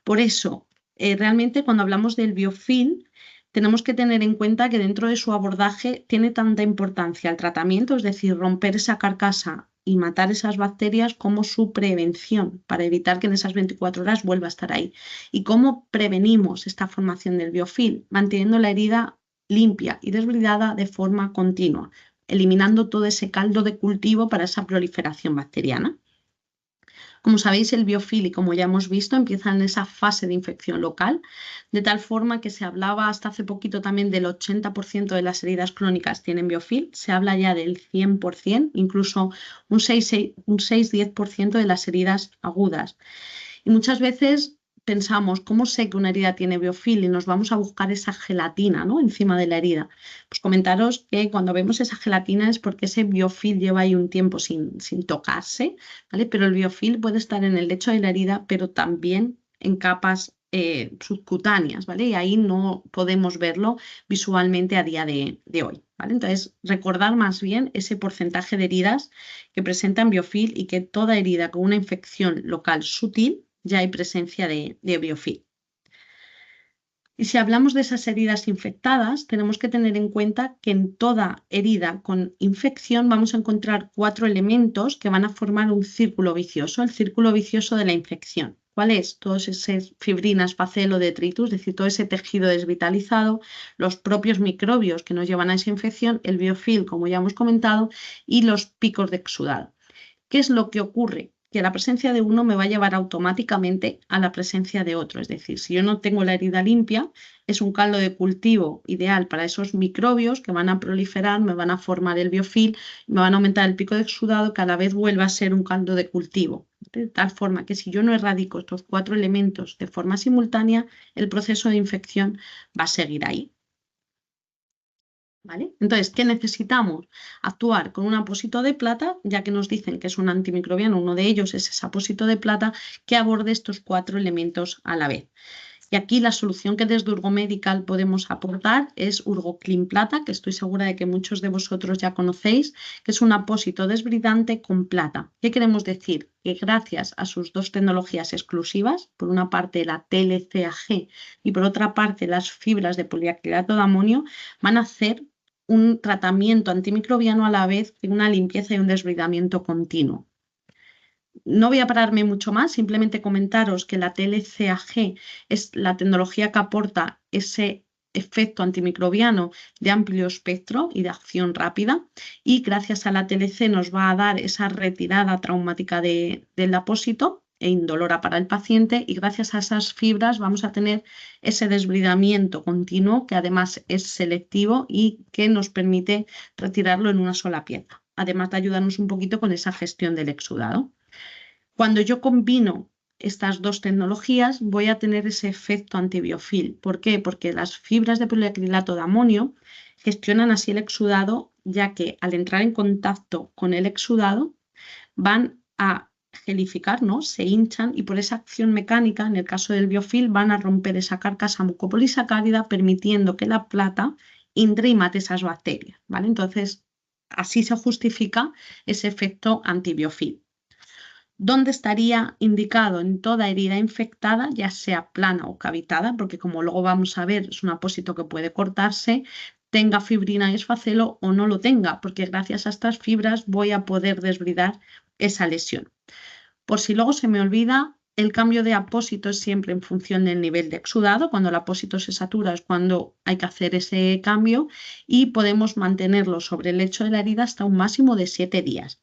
Por eso, realmente cuando hablamos del biofilm, tenemos que tener en cuenta que dentro de su abordaje tiene tanta importancia el tratamiento, es decir, romper esa carcasa y matar esas bacterias, como su prevención, para evitar que en esas 24 horas vuelva a estar ahí. ¿Y cómo prevenimos esta formación del biofilm? Manteniendo la herida limpia y desbridada de forma continua, eliminando todo ese caldo de cultivo para esa proliferación bacteriana. Como sabéis, el biofil, y como ya hemos visto, empieza en esa fase de infección local, de tal forma que se hablaba hasta hace poquito también del 80% de las heridas crónicas tienen biofil, se habla ya del 100%, incluso un 6-10% de las heridas agudas. Y muchas veces pensamos, ¿cómo sé que una herida tiene biofil? Y nos vamos a buscar esa gelatina, ¿no?, encima de la herida. Pues comentaros que cuando vemos esa gelatina es porque ese biofil lleva ahí un tiempo sin tocarse, ¿vale? Pero el biofil puede estar en el lecho de la herida, pero también en capas subcutáneas, ¿vale? Y ahí no podemos verlo visualmente a día de hoy, ¿vale? Entonces, recordar más bien ese porcentaje de heridas que presentan biofil y que toda herida con una infección local sutil ya hay presencia de biofil. Y si hablamos de esas heridas infectadas, tenemos que tener en cuenta que en toda herida con infección vamos a encontrar 4 elementos que van a formar un círculo vicioso, el círculo vicioso de la infección. ¿Cuál es? Todas esas fibrinas, facelo, detritus, es decir, todo ese tejido desvitalizado, los propios microbios que nos llevan a esa infección, el biofil, como ya hemos comentado, y los picos de exudado. ¿Qué es lo que ocurre? Que la presencia de uno me va a llevar automáticamente a la presencia de otro. Es decir, si yo no tengo la herida limpia, es un caldo de cultivo ideal para esos microbios que van a proliferar, me van a formar el biofil, me van a aumentar el pico de exudado, que a la vez vuelva a ser un caldo de cultivo. De tal forma que si yo no erradico estos 4 elementos de forma simultánea, el proceso de infección va a seguir ahí. ¿Vale? Entonces, ¿qué necesitamos? Actuar con un apósito de plata, ya que nos dicen que es un antimicrobiano, uno de ellos es ese apósito de plata que aborde estos 4 elementos a la vez. Y aquí la solución que desde Urgomedical podemos aportar es Urgoclean Plata, que estoy segura de que muchos de vosotros ya conocéis, que es un apósito desbridante con plata. ¿Qué queremos decir? Que gracias a sus 2 tecnologías exclusivas, por una parte la TLCAG y por otra parte las fibras de poliacrilato de amonio, van a hacer un tratamiento antimicrobiano a la vez que una limpieza y un desbridamiento continuo. No voy a pararme mucho más, simplemente comentaros que la TLCAG es la tecnología que aporta ese efecto antimicrobiano de amplio espectro y de acción rápida, y gracias a la TLC nos va a dar esa retirada traumática del apósito e indolora para el paciente, y gracias a esas fibras vamos a tener ese desbridamiento continuo que además es selectivo y que nos permite retirarlo en una sola pieza, además de ayudarnos un poquito con esa gestión del exudado. Cuando yo combino estas 2 tecnologías voy a tener ese efecto antibiofil. ¿Por qué? Porque las fibras de poliacrilato de amonio gestionan así el exudado, ya que al entrar en contacto con el exudado van a gelificar, ¿no? Se hinchan, y por esa acción mecánica, en el caso del biofil, van a romper esa carcasa mucopolisacárida, permitiendo que la plata entre y mate esas bacterias, ¿vale? Entonces, así se justifica ese efecto antibiofil. ¿Dónde estaría indicado? En toda herida infectada, ya sea plana o cavitada, porque como luego vamos a ver, es un apósito que puede cortarse, tenga fibrina y esfacelo o no lo tenga, porque gracias a estas fibras voy a poder desbridar esa lesión. Por si luego se me olvida, el cambio de apósito es siempre en función del nivel de exudado. Cuando el apósito se satura es cuando hay que hacer ese cambio, y podemos mantenerlo sobre el lecho de la herida hasta un máximo de 7 días.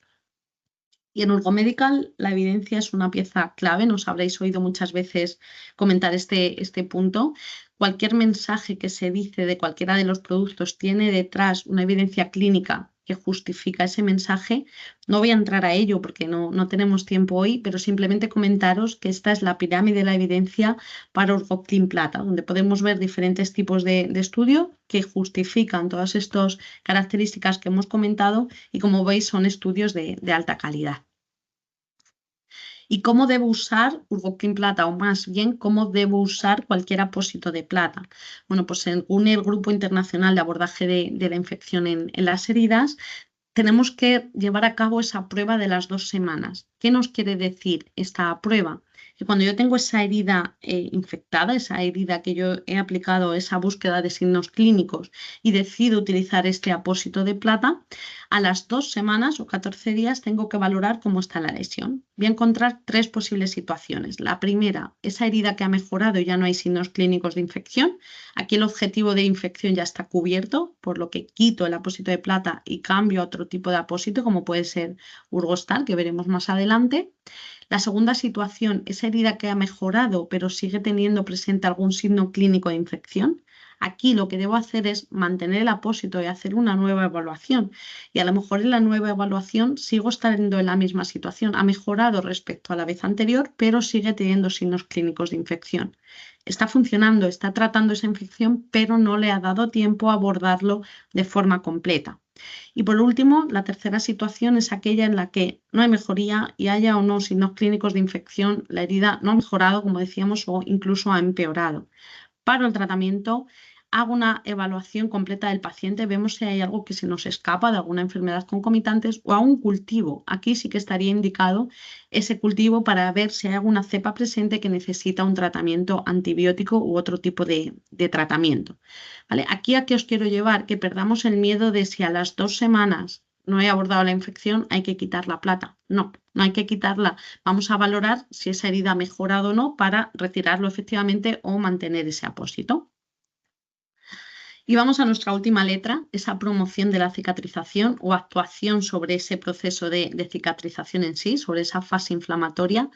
Y en Urgomedical la evidencia es una pieza clave, nos habréis oído muchas veces comentar este punto. Cualquier mensaje que se dice de cualquiera de los productos tiene detrás una evidencia clínica que justifica ese mensaje. No voy a entrar a ello porque no tenemos tiempo hoy, pero simplemente comentaros que esta es la pirámide de la evidencia para Urgoclean Plata, donde podemos ver diferentes tipos de estudio que justifican todas estas características que hemos comentado, y como veis son estudios de alta calidad. ¿Y cómo debo usar Urgoclean Plata? O más bien, ¿cómo debo usar cualquier apósito de plata? Bueno, pues según el Grupo Internacional de Abordaje de la Infección en las Heridas, tenemos que llevar a cabo esa prueba de las 2 semanas. ¿Qué nos quiere decir esta prueba? Que cuando yo tengo esa herida infectada, esa herida que yo he aplicado, esa búsqueda de signos clínicos, y decido utilizar este apósito de plata, a las 2 semanas o 14 días tengo que valorar cómo está la lesión. Voy a encontrar 3 posibles situaciones. La primera, esa herida que ha mejorado y ya no hay signos clínicos de infección. Aquí el objetivo de infección ya está cubierto, por lo que quito el apósito de plata y cambio a otro tipo de apósito, como puede ser Urgostar, que veremos más adelante. La segunda situación, esa herida que ha mejorado pero sigue teniendo presente algún signo clínico de infección. Aquí lo que debo hacer es mantener el apósito y hacer una nueva evaluación. Y a lo mejor en la nueva evaluación sigo estando en la misma situación. Ha mejorado respecto a la vez anterior, pero sigue teniendo signos clínicos de infección. Está funcionando, está tratando esa infección, pero no le ha dado tiempo a abordarlo de forma completa. Y por último, la tercera situación es aquella en la que no hay mejoría y haya o no signos clínicos de infección, la herida no ha mejorado, como decíamos, o incluso ha empeorado. Paro el tratamiento, hago una evaluación completa del paciente, vemos si hay algo que se nos escapa de alguna enfermedad concomitante o a un cultivo. Aquí sí que estaría indicado ese cultivo para ver si hay alguna cepa presente que necesita un tratamiento antibiótico u otro tipo de tratamiento. ¿Vale? Aquí a qué os quiero llevar, que perdamos el miedo de si a las 2 semanas no he abordado la infección, hay que quitar la plata. No, no hay que quitarla. Vamos a valorar si esa herida ha mejorado o no para retirarlo efectivamente o mantener ese apósito. Y vamos a nuestra última letra, esa promoción de la cicatrización o actuación sobre ese proceso de cicatrización en sí, sobre esa fase inflamatoria.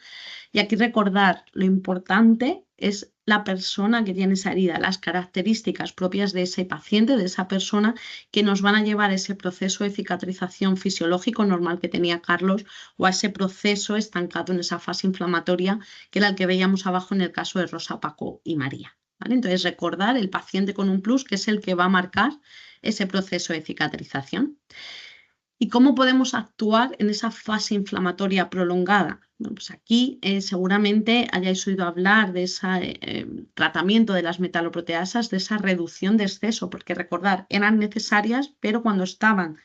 Y aquí recordar lo importante es la persona que tiene esa herida, las características propias de ese paciente, de esa persona, que nos van a llevar a ese proceso de cicatrización fisiológico normal que tenía Carlos o a ese proceso estancado en esa fase inflamatoria que era el que veíamos abajo en el caso de Rosa, Paco y María. ¿Vale? Entonces recordar el paciente con un plus, que es el que va a marcar ese proceso de cicatrización. ¿Y cómo podemos actuar en esa fase inflamatoria prolongada? Bueno, pues aquí seguramente hayáis oído hablar de ese tratamiento de las metaloproteasas, de esa reducción de exceso, porque recordar, eran necesarias, pero cuando estaban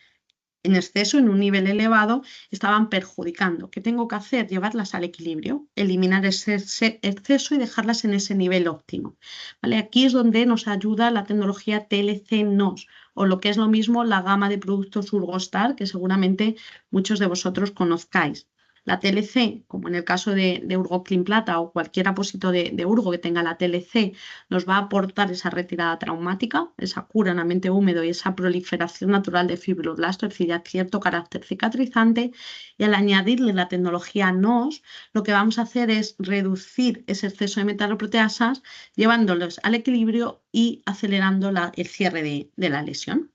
en exceso, en un nivel elevado, estaban perjudicando. ¿Qué tengo que hacer? Llevarlas al equilibrio, eliminar ese exceso y dejarlas en ese nivel óptimo. ¿Vale? Aquí es donde nos ayuda la tecnología TLC-NOS o lo que es lo mismo la gama de productos Urgostar, que seguramente muchos de vosotros conozcáis. La TLC, como en el caso de Urgoclin Plata o cualquier apósito de Urgo que tenga la TLC, nos va a aportar esa retirada traumática, esa cura en ambiente húmedo y esa proliferación natural de fibroblastos, es decir, ya cierto carácter cicatrizante. Y al añadirle la tecnología NOS, lo que vamos a hacer es reducir ese exceso de metaloproteasas, llevándolos al equilibrio y acelerando el cierre de la lesión.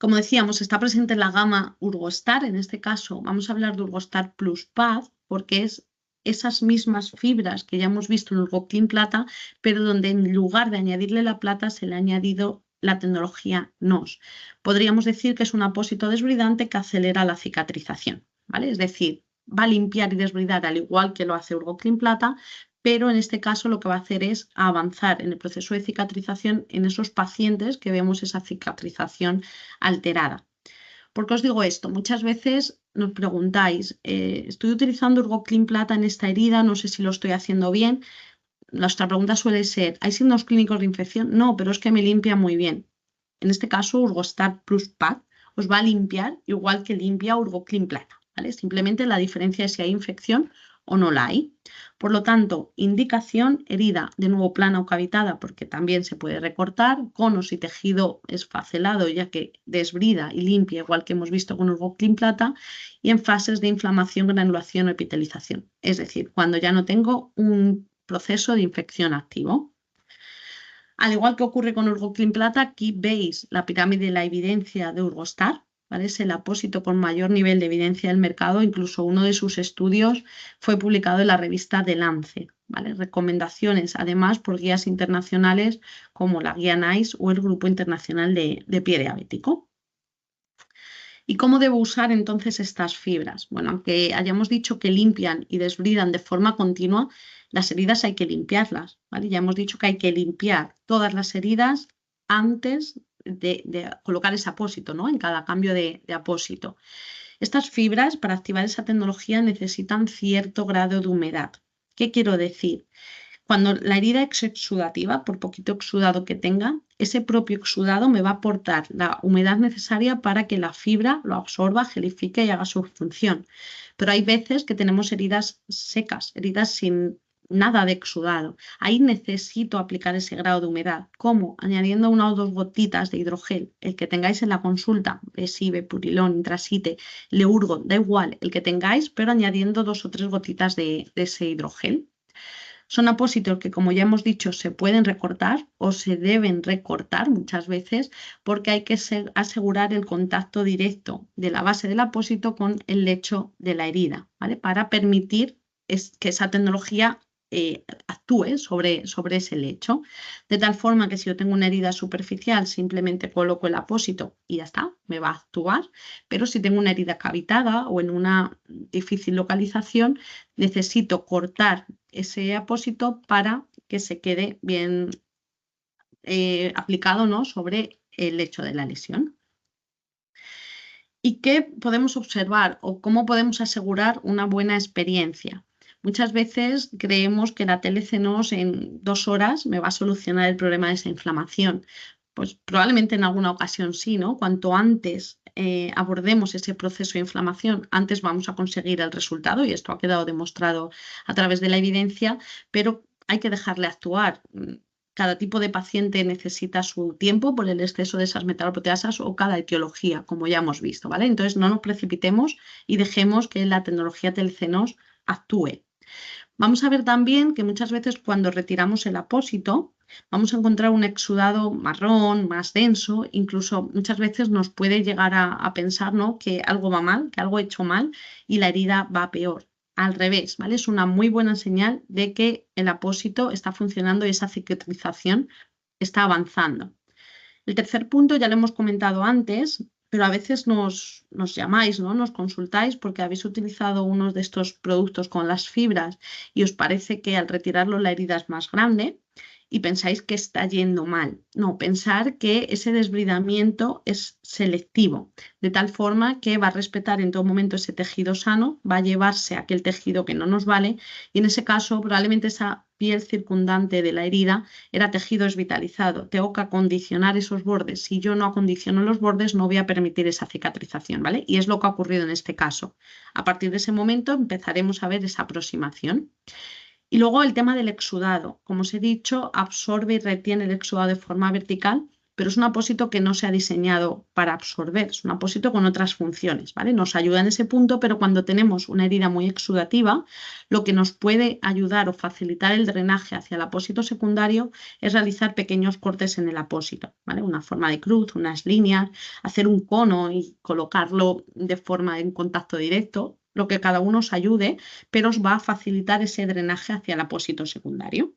Como decíamos, está presente en la gama Urgostar. En este caso vamos a hablar de Urgostar Plus Pad porque es esas mismas fibras que ya hemos visto en Urgoclin Plata, pero donde en lugar de añadirle la plata se le ha añadido la tecnología NOS. Podríamos decir que es un apósito desbridante que acelera la cicatrización, ¿vale? Es decir, va a limpiar y desbridar al igual que lo hace Urgoclin Plata, pero en este caso lo que va a hacer es avanzar en el proceso de cicatrización en esos pacientes que vemos esa cicatrización alterada. ¿Por qué os digo esto? Muchas veces nos preguntáis, estoy utilizando Urgoclin Plata en esta herida, no sé si lo estoy haciendo bien. Nuestra pregunta suele ser, ¿hay signos clínicos de infección? No, pero es que me limpia muy bien. En este caso, Urgostar Plus Pad os va a limpiar igual que limpia Urgoclin Plata, ¿vale? Simplemente la diferencia es si hay infección o no la hay. Por lo tanto, indicación, herida de nuevo plana o cavitada, porque también se puede recortar, conos y tejido esfacelado, ya que desbrida y limpia, igual que hemos visto con Urgoclin Plata, y en fases de inflamación, granulación o epitelización. Es decir, cuando ya no tengo un proceso de infección activo. Al igual que ocurre con Urgoclin Plata, aquí veis la pirámide de la evidencia de Urgostar, ¿vale? Es el apósito con mayor nivel de evidencia del mercado, incluso uno de sus estudios fue publicado en la revista The Lancet, ¿vale? Recomendaciones además por guías internacionales como la guía NICE o el Grupo Internacional de Pie Diabético. ¿Y cómo debo usar entonces estas fibras? Bueno, aunque hayamos dicho que limpian y desbridan de forma continua, las heridas hay que limpiarlas, ¿vale? Ya hemos dicho que hay que limpiar todas las heridas antes de colocar ese apósito, ¿no? En cada cambio de apósito. Estas fibras, para activar esa tecnología, necesitan cierto grado de humedad. ¿Qué quiero decir? Cuando la herida es exudativa, por poquito exudado que tenga, ese propio exudado me va a aportar la humedad necesaria para que la fibra lo absorba, gelifique y haga su función. Pero hay veces que tenemos heridas secas, heridas sin nada de exudado. Ahí necesito aplicar ese grado de humedad. ¿Cómo? Añadiendo 1 o 2 gotitas de hidrogel, el que tengáis en la consulta, Besibe, Purilón, Intrasite, Leurgo, da igual el que tengáis, pero añadiendo 2 o 3 gotitas de ese hidrogel. Son apósitos que, como ya hemos dicho, se pueden recortar o se deben recortar muchas veces porque hay que asegurar el contacto directo de la base del apósito con el lecho de la herida, ¿vale? Para permitir que esa tecnología actúe sobre ese lecho. De tal forma que si yo tengo una herida superficial, simplemente coloco el apósito y ya está, me va a actuar. Pero si tengo una herida cavitada o en una difícil localización, necesito cortar ese apósito para que se quede bien aplicado, ¿no?, sobre el lecho de la lesión. ¿Y qué podemos observar o cómo podemos asegurar una buena experiencia? Muchas veces creemos que la TLC-NOS en 2 horas me va a solucionar el problema de esa inflamación. Pues probablemente en alguna ocasión sí, ¿no? Cuanto antes abordemos ese proceso de inflamación, antes vamos a conseguir el resultado, y esto ha quedado demostrado a través de la evidencia, pero hay que dejarle actuar. Cada tipo de paciente necesita su tiempo por el exceso de esas metaloproteasas o cada etiología, como ya hemos visto, ¿vale? Entonces no nos precipitemos y dejemos que la tecnología TLC-NOS actúe. Vamos a ver también que muchas veces cuando retiramos el apósito vamos a encontrar un exudado marrón, más denso, incluso muchas veces nos puede llegar a pensar, ¿no?, que algo va mal, que algo he hecho mal y la herida va peor. Al revés, ¿vale? Es una muy buena señal de que el apósito está funcionando y esa cicatrización está avanzando. El tercer punto ya lo hemos comentado antes, pero a veces nos llamáis, ¿no?, nos consultáis porque habéis utilizado uno de estos productos con las fibras y os parece que al retirarlo la herida es más grande y pensáis que está yendo mal. No, pensar que ese desbridamiento es selectivo, de tal forma que va a respetar en todo momento ese tejido sano, va a llevarse aquel tejido que no nos vale y en ese caso probablemente esa piel circundante de la herida era tejido desvitalizado. Tengo que acondicionar esos bordes. Si yo no acondiciono los bordes, no voy a permitir esa cicatrización, ¿vale? Y es lo que ha ocurrido en este caso. A partir de ese momento empezaremos a ver esa aproximación. Y luego el tema del exudado. Como os he dicho, absorbe y retiene el exudado de forma vertical, pero es un apósito que no se ha diseñado para absorber, es un apósito con otras funciones, ¿vale? Nos ayuda en ese punto, pero cuando tenemos una herida muy exudativa, lo que nos puede ayudar o facilitar el drenaje hacia el apósito secundario es realizar pequeños cortes en el apósito, ¿vale? Una forma de cruz, unas líneas, hacer un cono y colocarlo de forma en contacto directo, lo que cada uno os ayude, pero os va a facilitar ese drenaje hacia el apósito secundario.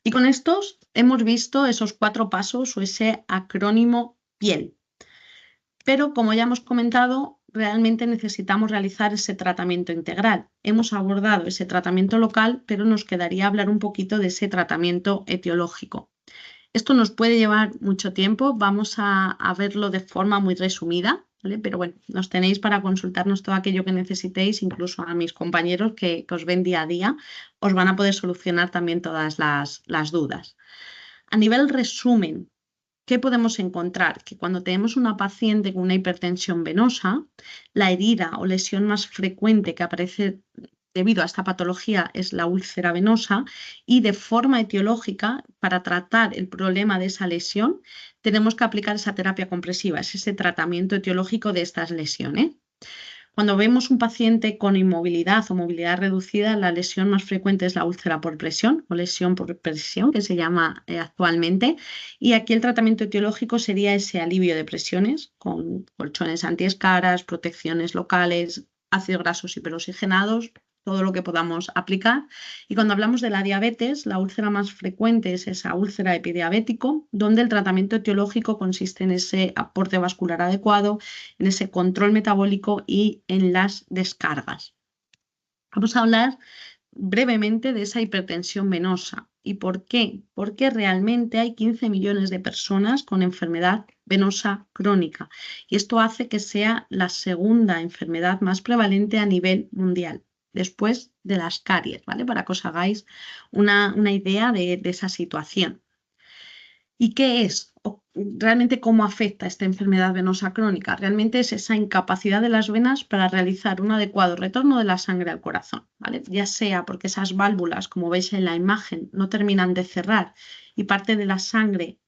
Y con estos hemos visto esos 4 pasos o ese acrónimo piel. Pero como ya hemos comentado, realmente necesitamos realizar ese tratamiento integral. Hemos abordado ese tratamiento local, pero nos quedaría hablar un poquito de ese tratamiento etiológico. Esto nos puede llevar mucho tiempo, vamos a verlo de forma muy resumida, ¿vale? Pero bueno, nos tenéis para consultarnos todo aquello que necesitéis, incluso a mis compañeros que os ven día a día, os van a poder solucionar también todas las dudas. A nivel resumen, ¿qué podemos encontrar? Que cuando tenemos una paciente con una hipertensión venosa, la herida o lesión más frecuente que aparece debido a esta patología es la úlcera venosa y de forma etiológica, para tratar el problema de esa lesión, tenemos que aplicar esa terapia compresiva, es ese tratamiento etiológico de estas lesiones. Cuando vemos un paciente con inmovilidad o movilidad reducida, la lesión más frecuente es la úlcera por presión o lesión por presión, que se llama actualmente. Y aquí el tratamiento etiológico sería ese alivio de presiones con colchones antiescaras, protecciones locales, ácidos grasos hiperoxigenados, todo lo que podamos aplicar. Y cuando hablamos de la diabetes, la úlcera más frecuente es esa úlcera epidiabético, donde el tratamiento etiológico consiste en ese aporte vascular adecuado, en ese control metabólico y en las descargas. Vamos a hablar brevemente de esa hipertensión venosa. ¿Y por qué? Porque realmente hay 15 millones de personas con enfermedad venosa crónica y esto hace que sea la segunda enfermedad más prevalente a nivel mundial. después de las caries, ¿vale? Para que os hagáis una idea de esa situación. ¿Y qué es? Realmente cómo afecta esta enfermedad venosa crónica. Realmente es esa incapacidad de las venas para realizar un adecuado retorno de la sangre al corazón, ¿vale? Ya sea porque esas válvulas, como veis en la imagen, no terminan de cerrar y parte de la sangre,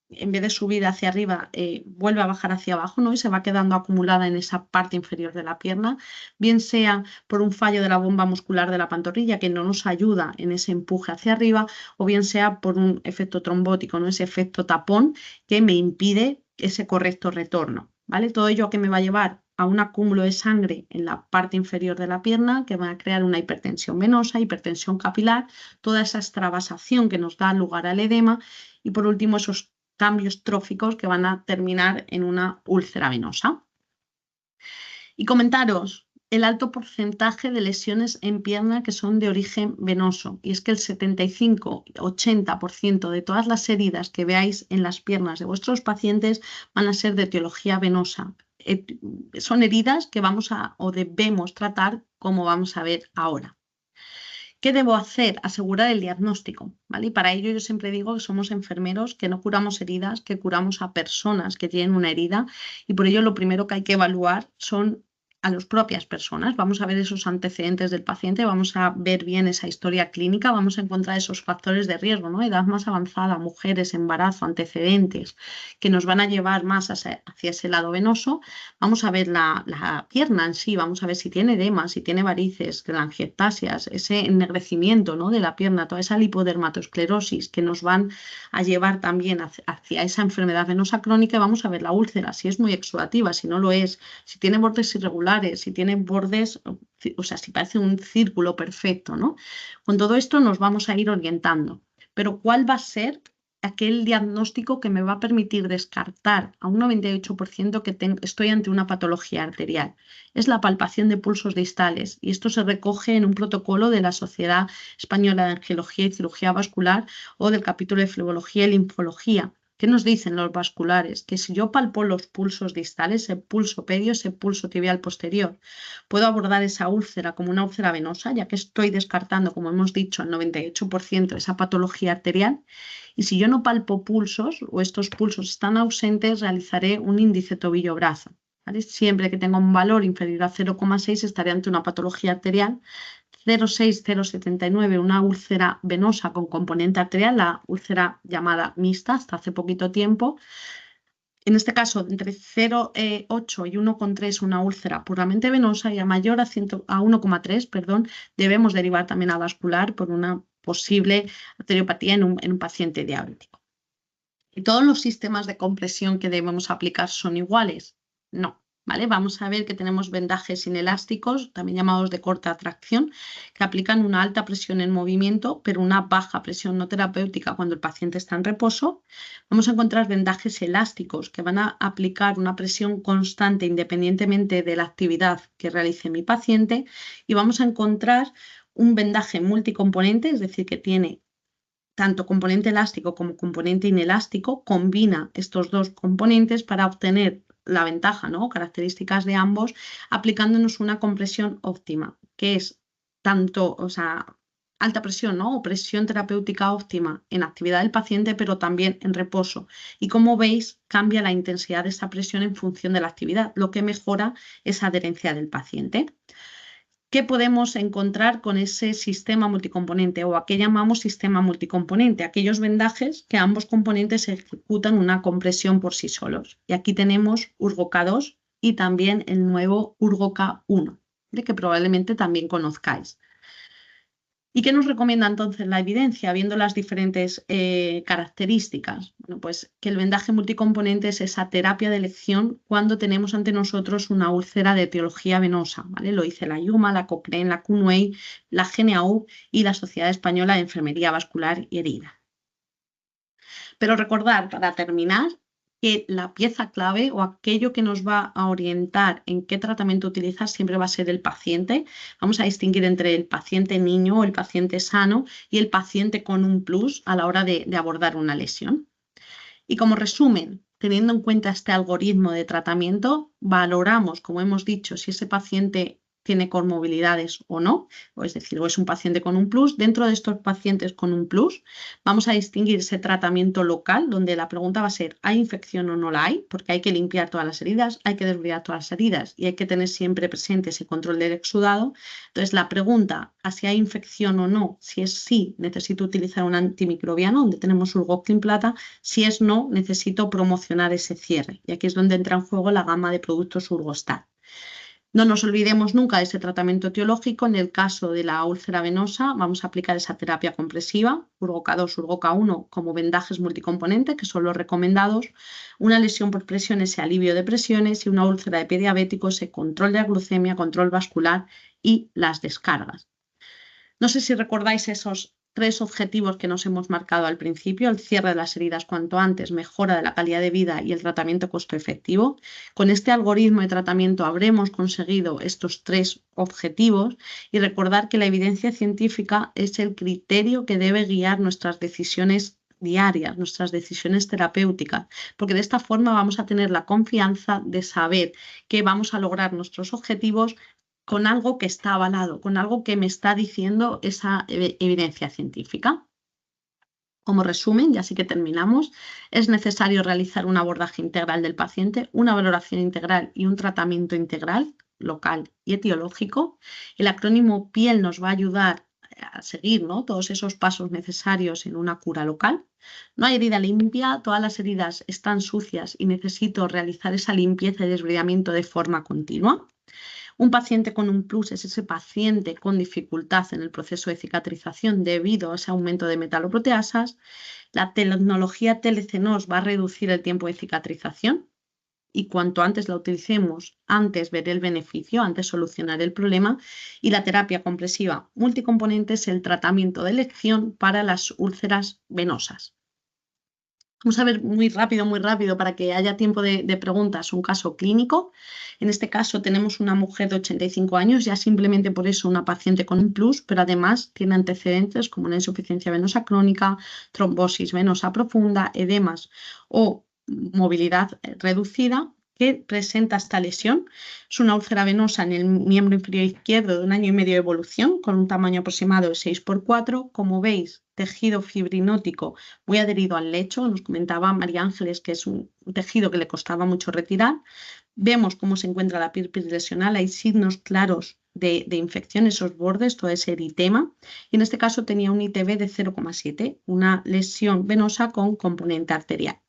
en vez de subir hacia arriba, vuelve a bajar hacia abajo, ¿no? Y se va quedando acumulada en esa parte inferior de la pierna, bien sea por un fallo de la bomba muscular de la pantorrilla que no nos ayuda en ese empuje hacia arriba, o bien sea por un efecto trombótico, ¿no? Ese efecto tapón que me impide ese correcto retorno, ¿vale? Todo ello que me va a llevar a un acúmulo de sangre en la parte inferior de la pierna que va a crear una hipertensión venosa, hipertensión capilar, toda esa extravasación que nos da lugar al edema y por último esos cambios tróficos que van a terminar en una úlcera venosa. Y comentaros el alto porcentaje de lesiones en pierna que son de origen venoso. Y es que el 75-80% de todas las heridas que veáis en las piernas de vuestros pacientes van a ser de etiología venosa. Son heridas que vamos a o debemos tratar como vamos a ver ahora. ¿Qué debo hacer? Asegurar el diagnóstico, ¿vale? Y para ello yo siempre digo que somos enfermeros, que no curamos heridas, que curamos a personas que tienen una herida y por ello lo primero que hay que evaluar son a las propias personas. Vamos a ver esos antecedentes del paciente, vamos a ver bien esa historia clínica, vamos a encontrar esos factores de riesgo, ¿no? Edad más avanzada, mujeres, embarazo, antecedentes, que nos van a llevar más hacia ese lado venoso. Vamos a ver la pierna en sí, vamos a ver si tiene edema, si tiene varices, telangiectasias, ese ennegrecimiento, ¿no? de la pierna, toda esa lipodermatosclerosis que nos van a llevar también hacia esa enfermedad venosa crónica. Vamos a ver la úlcera, si es muy exudativa, si no lo es, si tiene bordes irregulares, si tiene bordes, o sea, si parece un círculo perfecto, ¿no? Con todo esto nos vamos a ir orientando. Pero ¿cuál va a ser aquel diagnóstico que me va a permitir descartar a un 98% que estoy ante una patología arterial? Es la palpación de pulsos distales y esto se recoge en un protocolo de la Sociedad Española de Angiología y Cirugía Vascular o del capítulo de Flebología y Linfología. ¿Qué nos dicen los vasculares? Que si yo palpo los pulsos distales, el pulso pedio, ese pulso tibial posterior, puedo abordar esa úlcera como una úlcera venosa, ya que estoy descartando, como hemos dicho, el 98% esa patología arterial. Y si yo no palpo pulsos o estos pulsos están ausentes, realizaré un índice tobillo-brazo. ¿Vale? Siempre que tenga un valor inferior a 0,6 estaré ante una patología arterial. 0,6, 0,79, una úlcera venosa con componente arterial, la úlcera llamada mixta hasta hace poquito tiempo. En este caso, entre 0,8 y 1,3 una úlcera puramente venosa y a mayor a 1,3, perdón, debemos derivar también a vascular por una posible arteriopatía en un paciente diabético. ¿Y todos los sistemas de compresión que debemos aplicar son iguales? No. ¿Vale? Vamos a ver que tenemos vendajes inelásticos, también llamados de corta tracción, que aplican una alta presión en movimiento, pero una baja presión no terapéutica cuando el paciente está en reposo. Vamos a encontrar vendajes elásticos que van a aplicar una presión constante independientemente de la actividad que realice mi paciente. Y vamos a encontrar un vendaje multicomponente, es decir, que tiene tanto componente elástico como componente inelástico, combina estos dos componentes para obtener la ventaja, ¿no? Características de ambos, aplicándonos una compresión óptima, que es tanto, o sea, alta presión, ¿no? O presión terapéutica óptima en actividad del paciente, pero también en reposo. Y como veis, cambia la intensidad de esa presión en función de la actividad, lo que mejora esa adherencia del paciente. ¿Qué podemos encontrar con ese sistema multicomponente o a qué llamamos sistema multicomponente? Aquellos vendajes que ambos componentes ejecutan una compresión por sí solos. Y aquí tenemos UrgoK2 y también el nuevo UrgoK1, que probablemente también conozcáis. ¿Y qué nos recomienda entonces la evidencia, viendo las diferentes características? Bueno, pues que el vendaje multicomponente es esa terapia de elección cuando tenemos ante nosotros una úlcera de etiología venosa, ¿vale? Lo dice la IUMA, la Cochrane, la QNUEI, la GNAU y la Sociedad Española de Enfermería Vascular y Herida. Pero recordar, para terminar, que la pieza clave o aquello que nos va a orientar en qué tratamiento utilizar siempre va a ser el paciente. Vamos a distinguir entre el paciente niño o el paciente sano y el paciente con un plus a la hora de abordar una lesión. Y como resumen, teniendo en cuenta este algoritmo de tratamiento, valoramos, como hemos dicho, si ese paciente tiene comorbilidades o no, o es decir, o es un paciente con un plus. Dentro de estos pacientes con un plus, vamos a distinguir ese tratamiento local, donde la pregunta va a ser, ¿hay infección o no la hay? Porque hay que limpiar todas las heridas, hay que desbridar todas las heridas y hay que tener siempre presente ese control del exudado. Entonces, la pregunta a si hay infección o no, si es sí, necesito utilizar un antimicrobiano, donde tenemos Urgoclin Plata; si es no, necesito promocionar ese cierre. Y aquí es donde entra en juego la gama de productos Urgostar. No nos olvidemos nunca de ese tratamiento etiológico. En el caso de la úlcera venosa, vamos a aplicar esa terapia compresiva, Urgoca 2, Urgoca 1, como vendajes multicomponentes, que son los recomendados. Una lesión por presión, ese alivio de presiones, y una úlcera de pie diabético, ese control de la glucemia, control vascular y las descargas. No sé si recordáis esos 3 objetivos que nos hemos marcado al principio: el cierre de las heridas cuanto antes, mejora de la calidad de vida y el tratamiento costo-efectivo. Con este algoritmo de tratamiento habremos conseguido estos 3 objetivos, y recordar que la evidencia científica es el criterio que debe guiar nuestras decisiones diarias, nuestras decisiones terapéuticas, porque de esta forma vamos a tener la confianza de saber que vamos a lograr nuestros objetivos con algo que está avalado, con algo que me está diciendo esa evidencia científica. Como resumen, ya sí que terminamos, es necesario realizar un abordaje integral del paciente, una valoración integral y un tratamiento integral, local y etiológico. El acrónimo PIEL nos va a ayudar a seguir, ¿no?, todos esos pasos necesarios en una cura local. No hay herida limpia, todas las heridas están sucias y necesito realizar esa limpieza y desbridamiento de forma continua. Un paciente con un plus es ese paciente con dificultad en el proceso de cicatrización debido a ese aumento de metaloproteasas. La tecnología TLC-NOS va a reducir el tiempo de cicatrización, y cuanto antes la utilicemos, antes veré el beneficio, antes solucionaré el problema. Y la terapia compresiva multicomponente es el tratamiento de elección para las úlceras venosas. Vamos a ver muy rápido, para que haya tiempo de preguntas, un caso clínico. En este caso tenemos una mujer de 85 años, ya simplemente por eso una paciente con un plus, pero además tiene antecedentes como una insuficiencia venosa crónica, trombosis venosa profunda, edemas o movilidad reducida, que presenta esta lesión. Es una úlcera venosa en el miembro inferior izquierdo de 1 año y medio de evolución, con un tamaño aproximado de 6×4. Como veis, tejido fibrinótico muy adherido al lecho. Nos comentaba María Ángeles que es un tejido que le costaba mucho retirar. Vemos cómo se encuentra la piel perilesional, hay signos claros de infección, esos bordes, todo ese eritema. Y en este caso tenía un ITB de 0,7, una lesión venosa con componente arterial.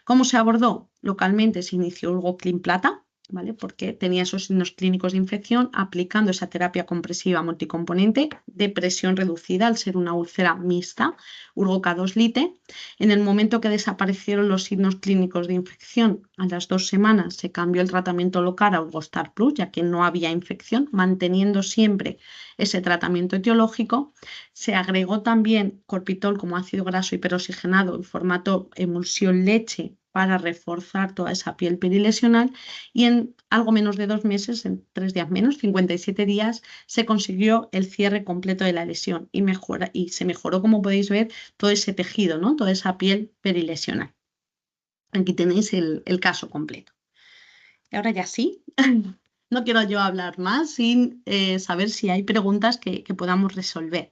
¿Cómo se abordó? Localmente se inició Urgoclin Plata, ¿vale?, porque tenía esos signos clínicos de infección, aplicando esa terapia compresiva multicomponente de presión reducida al ser una úlcera mixta, Urgoca 2 Lite. En el momento que desaparecieron los signos clínicos de infección, a las 2 semanas se cambió el tratamiento local a Urgostar Plus, ya que no había infección, manteniendo siempre ese tratamiento etiológico. Se agregó también Corpitol como ácido graso hiperoxigenado en formato emulsión leche para reforzar toda esa piel perilesional, y en algo menos de 2 meses, en 3 días menos, 57 días, se consiguió el cierre completo de la lesión y se mejoró, como podéis ver, todo ese tejido, ¿no?, toda esa piel perilesional. Aquí tenéis el caso completo. Y ahora ya sí, no quiero yo hablar más sin saber si hay preguntas que podamos resolver.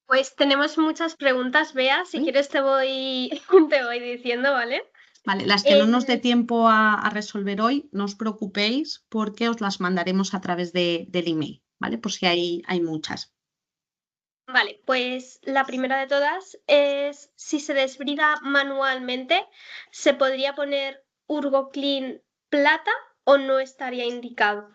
Pues tenemos muchas preguntas, Bea. Si quieres te voy diciendo, ¿vale? Vale, las que no nos dé tiempo a resolver hoy, no os preocupéis, porque os las mandaremos a través del email, ¿vale? Por si hay muchas. Vale, pues la primera de todas es: si se desbrida manualmente, ¿se podría poner Urgoclin Plata o no estaría indicado?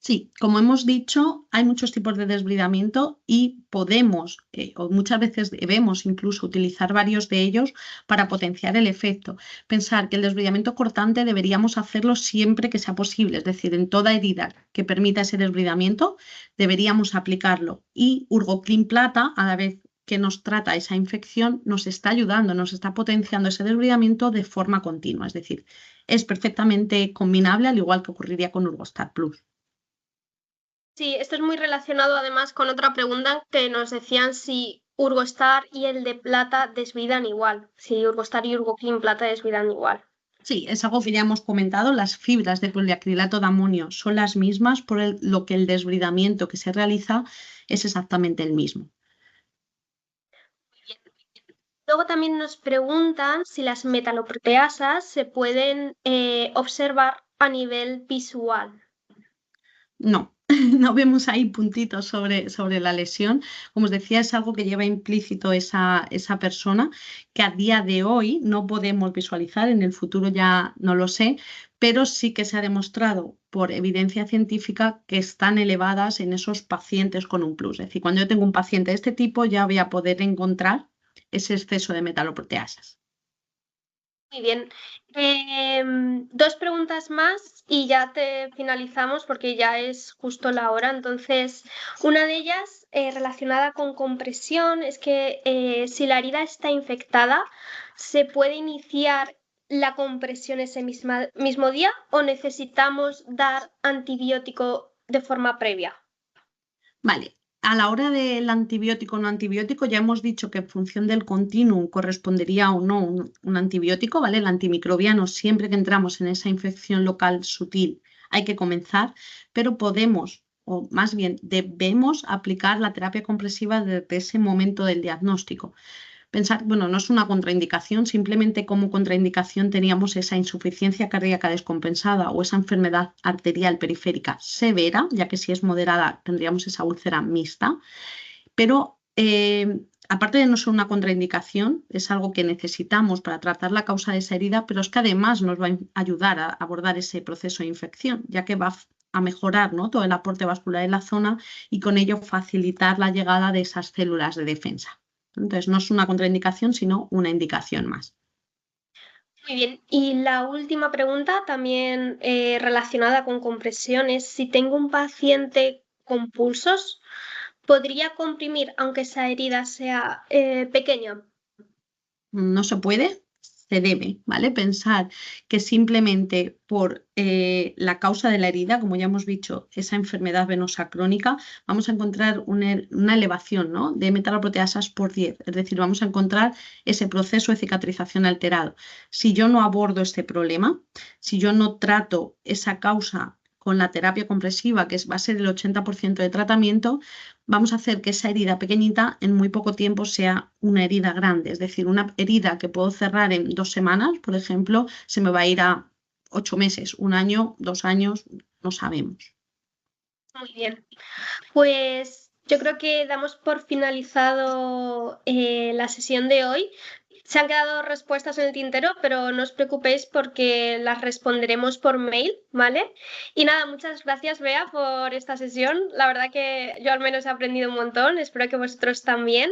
Sí, como hemos dicho, hay muchos tipos de desbridamiento y podemos, o muchas veces debemos incluso utilizar varios de ellos para potenciar el efecto. Pensar que el desbridamiento cortante deberíamos hacerlo siempre que sea posible, es decir, en toda herida que permita ese desbridamiento deberíamos aplicarlo. Y Urgoclin Plata, a la vez que nos trata esa infección, nos está ayudando, nos está potenciando ese desbridamiento de forma continua, es decir, es perfectamente combinable, al igual que ocurriría con Urgostar Plus. Sí, esto es muy relacionado además con otra pregunta que nos decían si Urgostar y el de plata desbridan igual, si Urgostar y Urgoclin Plata desbridan igual. Sí, es algo que ya hemos comentado. Las fibras de poliacrilato de amonio son las mismas, lo que el desbridamiento que se realiza es exactamente el mismo. Luego también nos preguntan si las metaloproteasas se pueden observar a nivel visual. No, no vemos ahí puntitos sobre la lesión. Como os decía, es algo que lleva implícito esa persona, que a día de hoy no podemos visualizar, en el futuro ya no lo sé, pero sí que se ha demostrado por evidencia científica que están elevadas en esos pacientes con un plus. Es decir, cuando yo tengo un paciente de este tipo, ya voy a poder encontrar ese exceso de metaloproteasas. Muy bien. Dos preguntas más y ya te finalizamos porque ya es justo la hora. Entonces, una de ellas relacionada con compresión es que si la herida está infectada, ¿se puede iniciar la compresión ese mismo día o necesitamos dar antibiótico de forma previa? Vale, a la hora del antibiótico o no antibiótico, ya hemos dicho que en función del continuum correspondería o no un antibiótico, ¿vale? El antimicrobiano, siempre que entramos en esa infección local sutil, hay que comenzar, pero podemos, o más bien debemos aplicar la terapia compresiva desde ese momento del diagnóstico. Pensar, bueno, no es una contraindicación, simplemente como contraindicación teníamos esa insuficiencia cardíaca descompensada o esa enfermedad arterial periférica severa, ya que si es moderada tendríamos esa úlcera mixta, pero aparte de no ser una contraindicación, es algo que necesitamos para tratar la causa de esa herida, pero es que además nos va a ayudar a abordar ese proceso de infección, ya que va a mejorar, ¿no?, todo el aporte vascular en la zona y con ello facilitar la llegada de esas células de defensa. Entonces, no es una contraindicación, sino una indicación más. Muy bien. Y la última pregunta, también relacionada con compresiones. Si tengo un paciente con pulsos, ¿podría comprimir aunque esa herida sea pequeña? No se puede, se debe, ¿vale? Pensar que simplemente por la causa de la herida, como ya hemos dicho, esa enfermedad venosa crónica, vamos a encontrar una elevación, ¿no?, de metaloproteasas por 10, es decir, vamos a encontrar ese proceso de cicatrización alterado. Si yo no abordo este problema, si yo no trato esa causa con la terapia compresiva, que va a ser el 80% de tratamiento, vamos a hacer que esa herida pequeñita en muy poco tiempo sea una herida grande. Es decir, una herida que puedo cerrar en 2 semanas, por ejemplo, se me va a ir a 8 meses, 1 año, 2 años, no sabemos. Muy bien. Pues yo creo que damos por finalizado la sesión de hoy. Se han quedado respuestas en el tintero, pero no os preocupéis porque las responderemos por mail, ¿vale? Y nada, muchas gracias, Bea, por esta sesión. La verdad que yo al menos he aprendido un montón, espero que vosotros también.